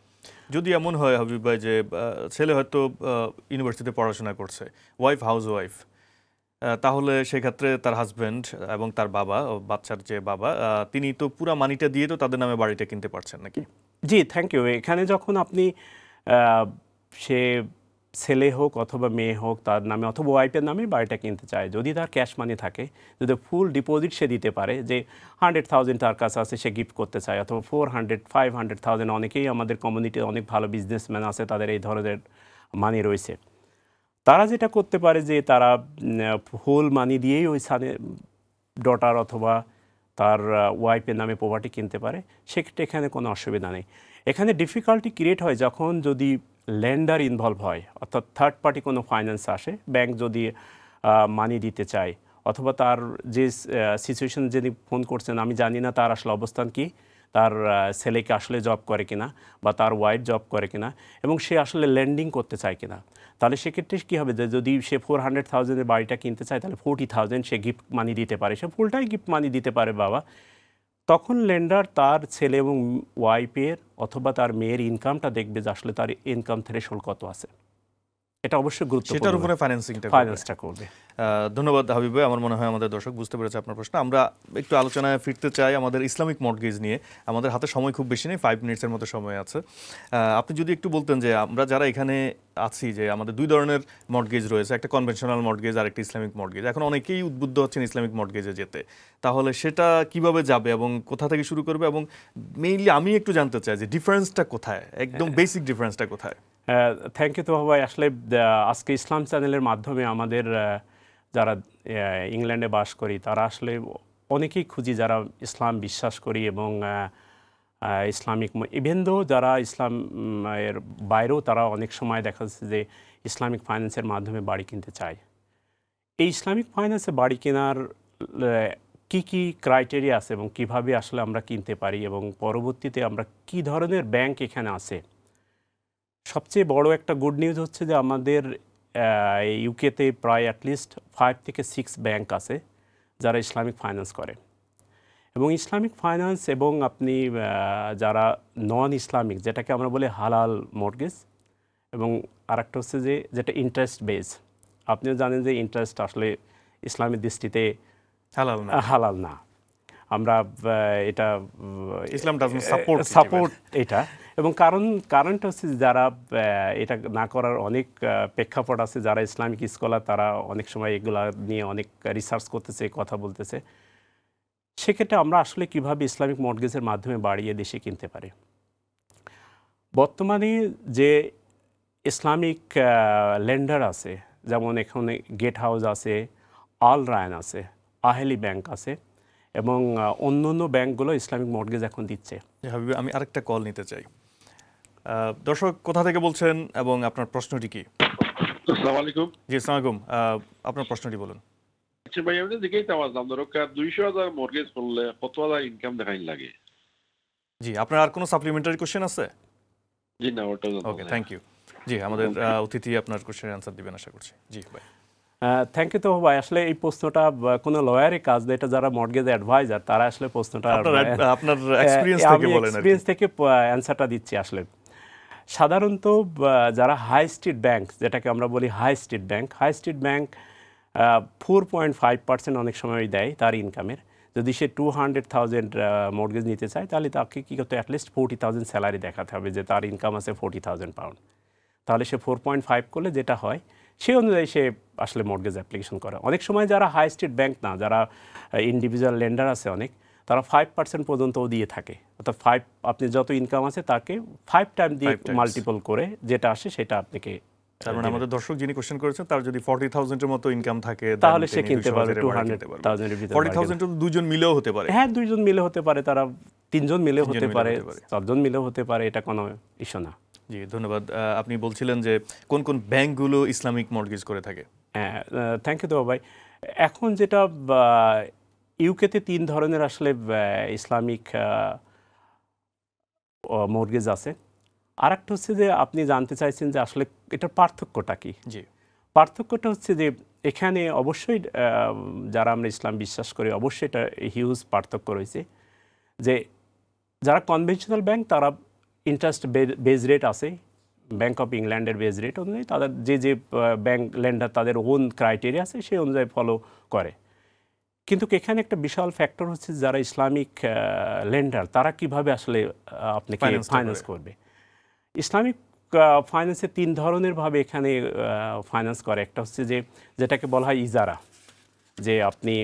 যদি এমন হয় হাবিব ভাই যে ছেলে হয়তো ইউনিভার্সিটিতে পড়াশোনা করছে, ওয়াইফ হাউস ওয়াইফ, তাহলে সেক্ষেত্রে তার হাজব্যান্ড এবং তার বাবা, বাচ্চার যে বাবা, তিনি তো পুরা মানিটা দিয়ে তো তাদের নামে বাড়িটা কিনতে পারছেন নাকি? জি, থ্যাংক ইউ। এখানে যখন আপনি সে ছেলে হোক অথবা মেয়ে হোক তার নামে অথবা ওয়াইফের নামে বাড়িটা কিনতে চায়, যদি তার ক্যাশ মানি থাকে, যদি ফুল ডিপোজিট সে দিতে পারে, যে 100,000 তার কাছে আছে সে গিফট করতে চায়, অথবা 400, 500,000, অনেকেই আমাদের কমিউনিটির অনেক ভালো বিজনেসম্যান আছে, তাদের এই ধরনের মানি রয়েছে। তারা যেটা করতে পারে যে তারা হোল মানি দিয়েই ওই সানে ডটার অথবা তার ওয়াইফের নামে প্রপার্টি কিনতে পারে, সেক্ষেত্রে এখানে কোনো অসুবিধা নেই। এখানে ডিফিকাল্টি ক্রিয়েট হয় যখন যদি লেন্ডার ইনভলভ হয়, অর্থাৎ থার্ড পার্টি কোনো ফাইন্যান্স আসে, ব্যাংক যদি মানি দিতে চায়, অথবা তার যে সিচুয়েশন যিনি ফোন করছেন আমি জানি না তার আসলে অবস্থান কি, তার ছেলেকে আসলে জব করে কিনা বা তার ওয়াইফ জব করে কিনা, এবং সে আসলে লেন্ডিং করতে চায় কিনা, তাহলে সেক্ষেত্রে কী হবে যে যদি সে 400,000-এর বাড়িটা কিনতে চায়, তাহলে 40,000 সে গিফট মানি দিতে পারে, সে ফুলটাই গিফট মানি দিতে পারে বাবা। তখন লেন্ডার তার ছেলে এবং ওয়াইফের অথবা তার মেয়ের ইনকামটা দেখবে যে আসলে তার ইনকাম থ্রেশহোল্ড কত আছে। এটা অবশ্যই গুরুত্বপূর্ণ, সেটার উপরে ফাইন্যান্সটা করবে। ধন্যবাদ হাবিব ভাই। আমার মনে হয় আমাদের দর্শক বুঝতে পেরেছে আপনার প্রশ্ন। আমরা একটু আলোচনায় ফিরতে চাই আমাদের ইসলামিক মর্টগেজ নিয়ে। আমাদের হাতে সময় খুব বেশি নেই, 5 মিনিটসের মতো সময় আছে। আপনি যদি একটু বলতেন যে আমরা যারা এখানে আছি, যে আমাদের দুই ধরনের মর্টগেজ রয়েছে, একটা কনভেনশনাল মর্টগেজ আর একটা ইসলামিক মর্টগেজ। এখন অনেকেই উদ্বুদ্ধ হচ্ছেন ইসলামিক মর্টগেজে যেতে, তাহলে সেটা কিভাবে যাবে এবং কোথা থেকে শুরু করবে, এবং মেইনলি আমি একটু জানতে চাই যে ডিফারেন্সটা কোথায়, একদম বেসিক ডিফারেন্সটা কোথায়? থ্যাংক ইউ তো ভাই। আসলে আজকে ইসলাম চ্যানেলের মাধ্যমে আমাদের যারা ইংল্যান্ডে বাস করি তারা আসলে অনেকেই খুঁজি যারা ইসলাম বিশ্বাস করি এবং ইসলামিক ইভেন যারা ইসলাম এর বাইরেও তারা অনেক সময় দেখা যাচ্ছে যে ইসলামিক ফাইন্যান্সের মাধ্যমে বাড়ি কিনতে চায়। এই ইসলামিক ফাইন্যান্সে বাড়ি কেনার কি কি ক্রাইটেরিয়া আছে এবং কিভাবে আসলে আমরা কিনতে পারি, এবং পরবর্তীতে আমরা কি ধরনের ব্যাংক এখানে আছে। সবচেয়ে বড় একটা গুড নিউজ হচ্ছে যে আমাদের ইউকেতে প্রায় অ্যাটলিস্ট 5 থেকে 6 ব্যাংক আছে যারা ইসলামিক ফাইন্যান্স করে। এবং ইসলামিক ফাইন্যান্স এবং আপনি যারা নন ইসলামিক, যেটাকে আমরা বলি হালাল মর্টগেজ, এবং আরেকটা হচ্ছে যে যেটা ইন্টারেস্ট বেস। আপনিও জানেন যে ইন্টারেস্ট আসলে ইসলামের দৃষ্টিতে হালাল না। আমরা এটা ইসলাম সাপোর্ট এটা, এবং কারণটা হচ্ছে যারা এটা না করার অনেক প্রেক্ষাপট আছে। যারা ইসলামিক স্কলার তারা অনেক সময় এগুলা নিয়ে অনেক রিসার্চ করতেছে, কথা বলতেছে। সেক্ষেত্রে আমরা আসলে কিভাবে ইসলামিক মর্টগেজের মাধ্যমে বাড়িয়ে দেশে কিনতে পারি। বর্তমানে যে ইসলামিক লেন্ডার আছে, যেমন এখানে গেট হাউস আছে, আল রায়ান আছে, আহেলি ব্যাংক আছে, এবং অন্য ব্যাংকগুলো ইসলামিক মর্টগেজ এখন দিচ্ছে। হাবিব, আমি আরেকটা কল নিতে চাই। দর্শক কোথা থেকে বলছেন এবং আপনার প্রশ্নটি কি? আসসালামু আলাইকুম। জি, আসসালামু আলাইকুম। আপনার প্রশ্নটি বলুন। আচ্ছা ভাই, আমি দেখেই তো আমার দাম ধরো 200,000 মর্গেজ করলে কত হাজার ইনকাম দেখাই লাগে? জি, আপনার আর কোনো সাপ্লিমেন্টারি কোশ্চেন আছে? জি না, ওটা ওকে, থ্যাংক ইউ। জি, আমাদের অতিথি আপনার কোশ্চেনের অ্যান্সার দিবেন আশা করছি। জি ভাই। থ্যাংক ইউ তো ভাই। আসলে এই প্রশ্নটা কোনো লয়ারের কাজ না, এটা যারা মর্টগেজ অ্যাডভাইজার তারা আসলে প্রশ্নটা আপনার এক্সপেরিয়েন্স থেকে বলেন। এক্সপেরিয়েন্স থেকে অ্যান্সারটা দিচ্ছি। আসলে সাধারণত যারা হাই স্ট্রিট ব্যাংক, যেটাকে আমরা বলি হাই স্ট্রিট ব্যাংক 4.5% অনেক সময় দেয় তার ইনকামের। যদি সে 200,000 মর্টগেজ নিতে চায়, তাহলে তাকে কী করতে, অ্যাটলিস্ট 40,000 স্যালারি দেখাতে হবে যে তার ইনকাম আছে 40,000 পাউন্ড। তাহলে সে 4.5 করলে যেটা হয় সেই অনুযায়ী সে আসলে মর্টগেজ অ্যাপ্লিকেশন করে। অনেক সময় যারা হাই স্ট্রিট ব্যাংক না, যারা ইন্ডিভিজুয়াল লেন্ডার আছে অনেক, তারা 5% পর্যন্তও দিয়ে থাকে। অর্থাৎ আপনি যত ইনকাম আছে তাকে 5 টাইম দিয়ে মাল্টিপল করে যেটা আসে সেটা আপনাকে। তার মানে আমাদের দর্শক যিনি কোশ্চেন করেছেন তার যদি 40,000 এর মতো ইনকাম থাকে, তাহলে সে কিনতে পারবে 200,000 এর ভিতরে। 40,000 তো দুজন মিলেও হতে পারে। হ্যাঁ, দুইজন মিলে হতে পারে, তারা তিনজন মিলে হতে পারে, চারজন মিলেও হতে পারে, এটা কোনো ইস্যু না। জি, ধন্যবাদ। আপনি বলছিলেন যে কোন কোন ব্যাংকগুলো ইসলামিক মর্টগেজ করে থাকে? থ্যাংক ইউ তো ভাই। এখন যেটা ইউকেতে 3 ধরনের আসলে ইসলামিক মর্টগেজ আছে। আরেকটা হচ্ছে যে আপনি জানতে চাইছেন যে আসলে এটার পার্থক্যটা কি? জি। পার্থক্যটা হচ্ছে যে এখানে অবশ্যই যারা আমরা ইসলাম বিশ্বাস করি অবশ্যই এটা হিউজ পার্থক্য রয়েছে যে যারা কনভেনশনাল ব্যাংক তারা ইন্টারেস্ট বেজ রেট আছে, ব্যাংক অফ ইংল্যান্ডের বেজ রেট অনুযায়ী তাদের যে ব্যাংক ল্যান্ডার তাদের ওন ক্রাইটেরিয়া আছে সেই অনুযায়ী ফলো করে। কিন্তু এখানে একটা বিশাল ফ্যাক্টর হচ্ছে যারা ইসলামিক লেন্ডার তারা কিভাবে আসলে আপনাকে ফাইন্যান্স করবে। ইসলামিক ফাইন্যান্সে 3 ধরনের ভাবে এখানে ফাইন্যান্স করে। একটা হচ্ছে যে যেটাকে বলা হয় ইজারা, যে আপনি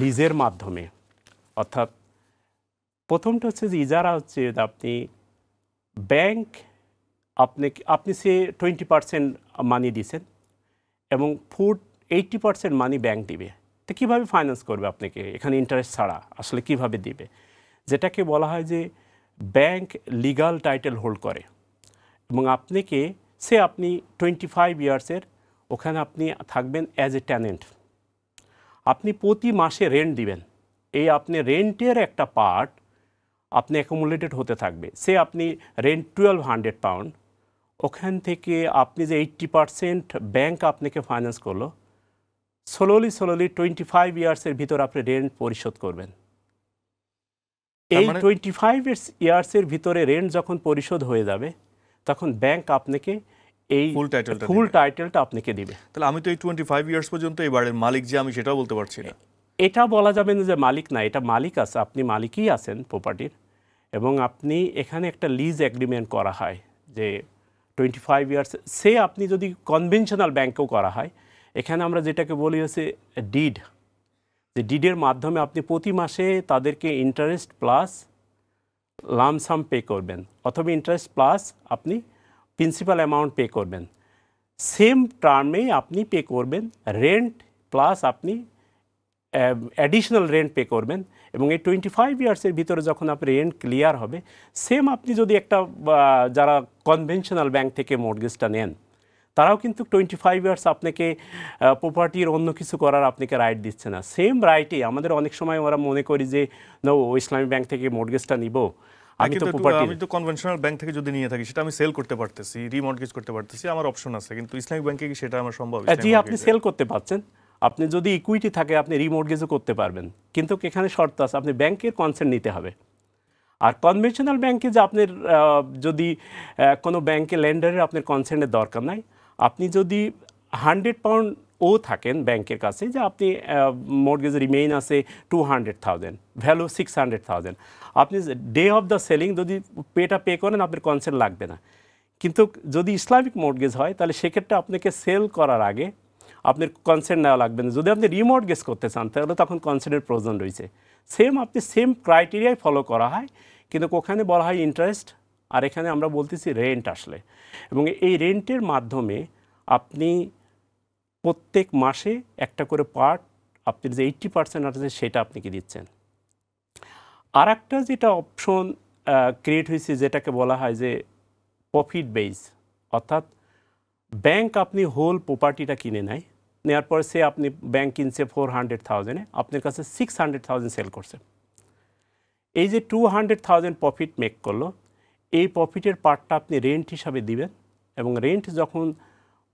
লিজের মাধ্যমে, অর্থাৎ প্রথমটা হচ্ছে যে ইজারা হচ্ছে আপনি ব্যাংক আপনি সে 20% মানি দিছেন এবং 80% মানি ব্যাংক দিবে। তো কীভাবে ফাইন্যান্স করবে আপনাকে এখানে ইন্টারেস্ট ছাড়া আসলে কিভাবে দিবে? যেটাকে বলা হয় যে ব্যাংক লিগাল টাইটেল হোল্ড করে এবং আপনাকে আপনি 25 ইয়ার্সের ওখানে আপনি থাকবেন অ্যাজ এ টেনেন্ট। আপনি প্রতি মাসে রেন্ট দিবেন, এই আপনি রেন্টের একটা পার্ট আপনি অ্যাকুমুলেটেড হতে থাকবে। আপনি রেন্ট 1200 পাউন্ড, ওখান থেকে আপনি যে 80% ব্যাংক আপনাকে ফাইন্যান্স করলো, স্লোলি 25 ইয়ার্সের ভিতর আপনি রেন্ট পরিশোধ করবেন। এই 25 ইয়ার্সের ভিতরে রেন্ট যখন পরিশোধ হয়ে যাবে তখন ব্যাংক আপনাকে এই ফুল টাইটেলটা আপনাকে দিবে। তাহলে আমি তো এই 25 ইয়ার্স পর্যন্ত এই বাড়ির মালিক যে আমি সেটাও বলতে পারছি না। এটা বলা যাবে না যে মালিক না, এটা মালিক আছে, আপনি মালিকই আছেন প্রপার্টির এবং আপনি এখানে একটা লিজ এগ্রিমেন্ট করা হয় যে 25 ইয়ার্স। আপনি যদি কনভেনশনাল ব্যাংকেও করা হয়, এখানে আমরা যেটাকে বলি হচ্ছে ডিড, যে ডিডের মাধ্যমে আপনি প্রতি মাসে তাদেরকে ইন্টারেস্ট প্লাস লামসাম পে করবেন অথবা ইন্টারেস্ট প্লাস আপনি প্রিন্সিপাল অ্যামাউন্ট পে করবেন। সেম টার্মে আপনি পে করবেন রেন্ট প্লাস আপনি অ্যাডিশনাল রেন্ট পে করবেন এবং এই 25 ইয়ার্সের ভিতরে যখন আপনি রেন্ট ক্লিয়ার হবে আপনি যদি একটা যারা কনভেনশনাল ব্যাংক থেকে মর্টগেজটা নেন তারাও কিন্তু 25 ইয়ার্স আপনাকে প্রপার্টির অন্য কিছু করার আপনাকে রাইট দিচ্ছে না। রাইটেই আমাদের অনেক সময় ওরা মনে করি যে ইসলামী ব্যাংক থেকে মর্টগেজটা নিব, আমি তো কনভেনশনাল ব্যাংক থেকে যদি নিয়ে থাকি সেটা আমি সেল করতে পারতেছি, রিমর্টগেজ করতে পারতেছি, আমার অপশন আছে, কিন্তু ইসলামিক ব্যাংকে কি সেটা আমার সম্ভব? জি, আপনি সেল করতে পারছেন, আপনি যদি ইকুইটি থাকে আপনি রিমর্টগেজও করতে পারবেন, কিন্তু এখানে শর্ত আছে, আপনি ব্যাংকের কনসেন্ট নিতে হবে। আর কনভেনশনাল ব্যাংকে যে আপনার যদি কোনো ব্যাংকে লেন্ডারের আপনার কনসেন্টের দরকার নাই, আপনি যদি 100 পাউন্ড থাকেন ব্যাংকের কাছে যে আপনি মর্টগেজ রিমেইন আছে 200,000, ভ্যালু 600,000, আপনি ডে অফ দ্য সেলিং যদি পে করেন আপনার কনসেন্ট লাগবে না। কিন্তু যদি ইসলামিক মর্টগেজ হয় তাহলে সেক্ষেত্রে আপনাকে সেল করার আগে আপনার কনসেন্ট নেওয়া লাগবে না। যদি আপনি রিমর্টগেজ করতে চান তাহলে তখন কনসেন্টের প্রয়োজন রয়েছে। আপনি ক্রাইটেরিয়ায় ফলো করা হয়, কিন্তু ওখানে বলা হয় ইন্টারেস্ট আর এখানে আমরা বলতেছি রেন্ট আসলে। এবং এই রেন্টের মাধ্যমে আপনি প্রত্যেক মাসে একটা করে পার্ট আপনি যে 80% আছে সেটা আপনাকে দিচ্ছেন। আর একটা যেটা অপশন ক্রিয়েট হয়েছে যেটাকে বলা হয় যে প্রফিট বেস, অর্থাৎ ব্যাংক আপনি হোল প্রপার্টিটা কিনে নেওয়ার পরে আপনি ব্যাংক কিনছে 400,000-এ, আপনার কাছে 600,000 সেল করছে। এই যে 200,000 প্রফিট মেক করলো, এই প্রফিটের পার্টটা আপনি রেন্ট হিসাবে দিবেন এবং রেন্ট যখন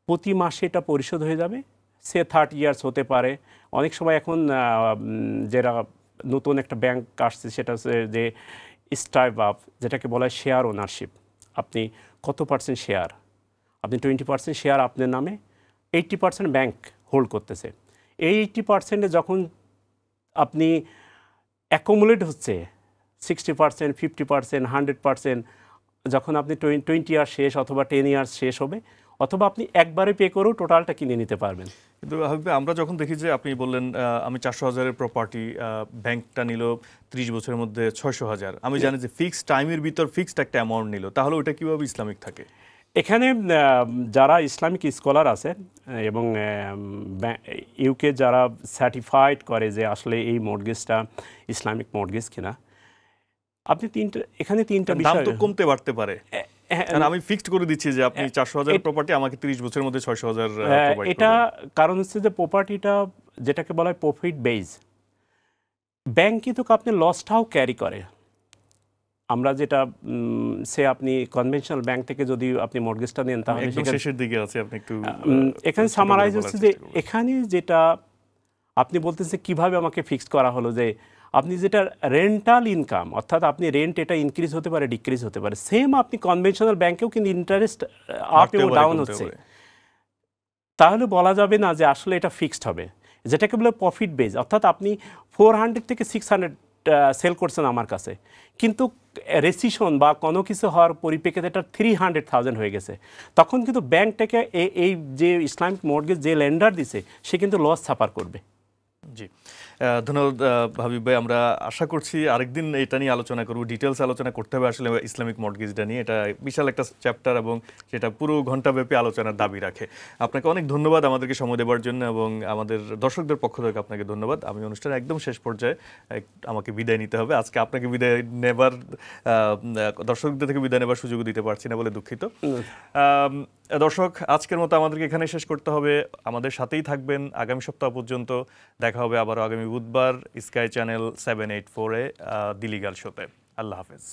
প্রতি মাসে এটা পরিশোধ হয়ে যাবে 30 ইয়ার্স হতে পারে। অনেক সময় এখন যারা নতুন একটা ব্যাংক আসছে সেটা হচ্ছে যে স্টার্ট আপ, যেটাকে বলা হয় শেয়ার ওনারশিপ। আপনি কত পার্সেন্ট শেয়ার, আপনি 20% শেয়ার আপনার নামে, 80% ব্যাংক হোল্ড করতেছে। এই 80%-এ যখন আপনি অ্যাকুমুলেট হচ্ছে 60%, 50%, 100%, যখন আপনি 20 ইয়ার শেষ অথবা 10 ইয়ার্স শেষ হবে, অথবা আপনি একবারে পে করেও টোটালটা কিনে নিতে পারবেন। কিন্তু আমরা যখন দেখি যে আপনি বললেন আমি 400,000-এর প্রপার্টি, ব্যাংকটা নিল 30 বছরের মধ্যে 600,000, আমি জানি যে ফিক্সড টাইমের ভিতর ফিক্সড একটা অ্যামাউন্ট নিল, তাহলে ওটা কীভাবে ইসলামিক থাকে? এখানে যারা ইসলামিক স্কলার আছেন এবং ইউকে যারা সার্টিফাইড করে যে আসলে এই মর্টগেজটা ইসলামিক মর্টগেজ কিনা, আপনি এখানে তিনটা দাম বিষয় তো কমতে বাড়তে পারে, হ্যাঁ, কারণ আমি ফিক্সড করে দিচ্ছি যে আপনি 400,000 প্রপার্টি আমাকে 30 বছরের মধ্যে 600,000 প্রোভাইড এটা করবেন। কারণ হচ্ছে যে প্রপার্টিটা যেটাকে বলা হয় প্রফিট বেজ, ব্যাংক কিন্তু আপনার লসটাও ক্যারি করে। আমরা যেটা সে আপনি কনভেনশনাল ব্যাংক থেকে যদি আপনি মর্গেজটা নেন তাহলে একদম শেষের দিকে আছে, আপনি একটু এখানে ছোট করে সামারাইজ বলার হচ্ছে চেষ্টা যে করবেন। এখানে যেটা আপনি বলতেছেন কিভাবে আমাকে ফিক্স করা হলো, যে আপনি যেটা রেন্টাল ইনকাম, অর্থাৎ আপনি রেন্ট এটা ইনক্রিজ হতে পারে ডিক্রিজ হতে পারে, সেম আপনি কনভেনশনাল ব্যাংকেও কিন্তু ইন্টারেস্ট আপ বাড়তেও এবং পারে, ডাউন কমতেও হচ্ছে, পারে। তাহলে বলা যাবে না যে আসলে এটা ফিক্সড হবে, যেটাকে বলে প্রফিট বেজ। অর্থাৎ আপনি 400 থেকে 600 সেল করছেন আমার কাছে, কিন্তু রেসিশন বা কোনো কিছু হওয়ার পরিপ্রেক্ষিতে এটা 300,000 হয়ে গেছে, তখন কিন্তু ব্যাংকটাকে এই যে ইসলামিক মর্গেজ যে লেন্ডার দিছে সে কিন্তু লস সাফার করবে। জি, ধন্যবাদ হাবিব ভাই। আমরা আশা করছি আরেকদিন এটা নিয়ে আলোচনা করব, ডিটেলস আলোচনা করতে হবে আসলে ইসলামিক মর্টগেজটা নিয়ে। এটা বিশাল একটা চ্যাপ্টার এবং সেটা পুরো ঘন্টাব্যাপী আলোচনার দাবি রাখে। আপনাকে অনেক ধন্যবাদ আমাদেরকে সময় দেওয়ার জন্য, এবং আমাদের দর্শকদের পক্ষ থেকে আপনাকে ধন্যবাদ। আমি অনুষ্ঠানের একদম শেষ পর্যায়ে আমাকে বিদায় নিতে হবে। আজকে আপনাকে বিদায় নেবার, দর্শকদের থেকে বিদায় নেবার সুযোগ দিতে পারছি না বলে দুঃখিত। দর্শক, আজকের মতো আমাদেরকে এখানে শেষ করতে হবে। আমাদের সাথেই থাকবেন আগামী সপ্তাহ পর্যন্ত। দেখা হবে আবারও আগামী বুধবার স্কাই চ্যানেল 784-এ দিলিগাল শোতে। আল্লাহ হাফেজ।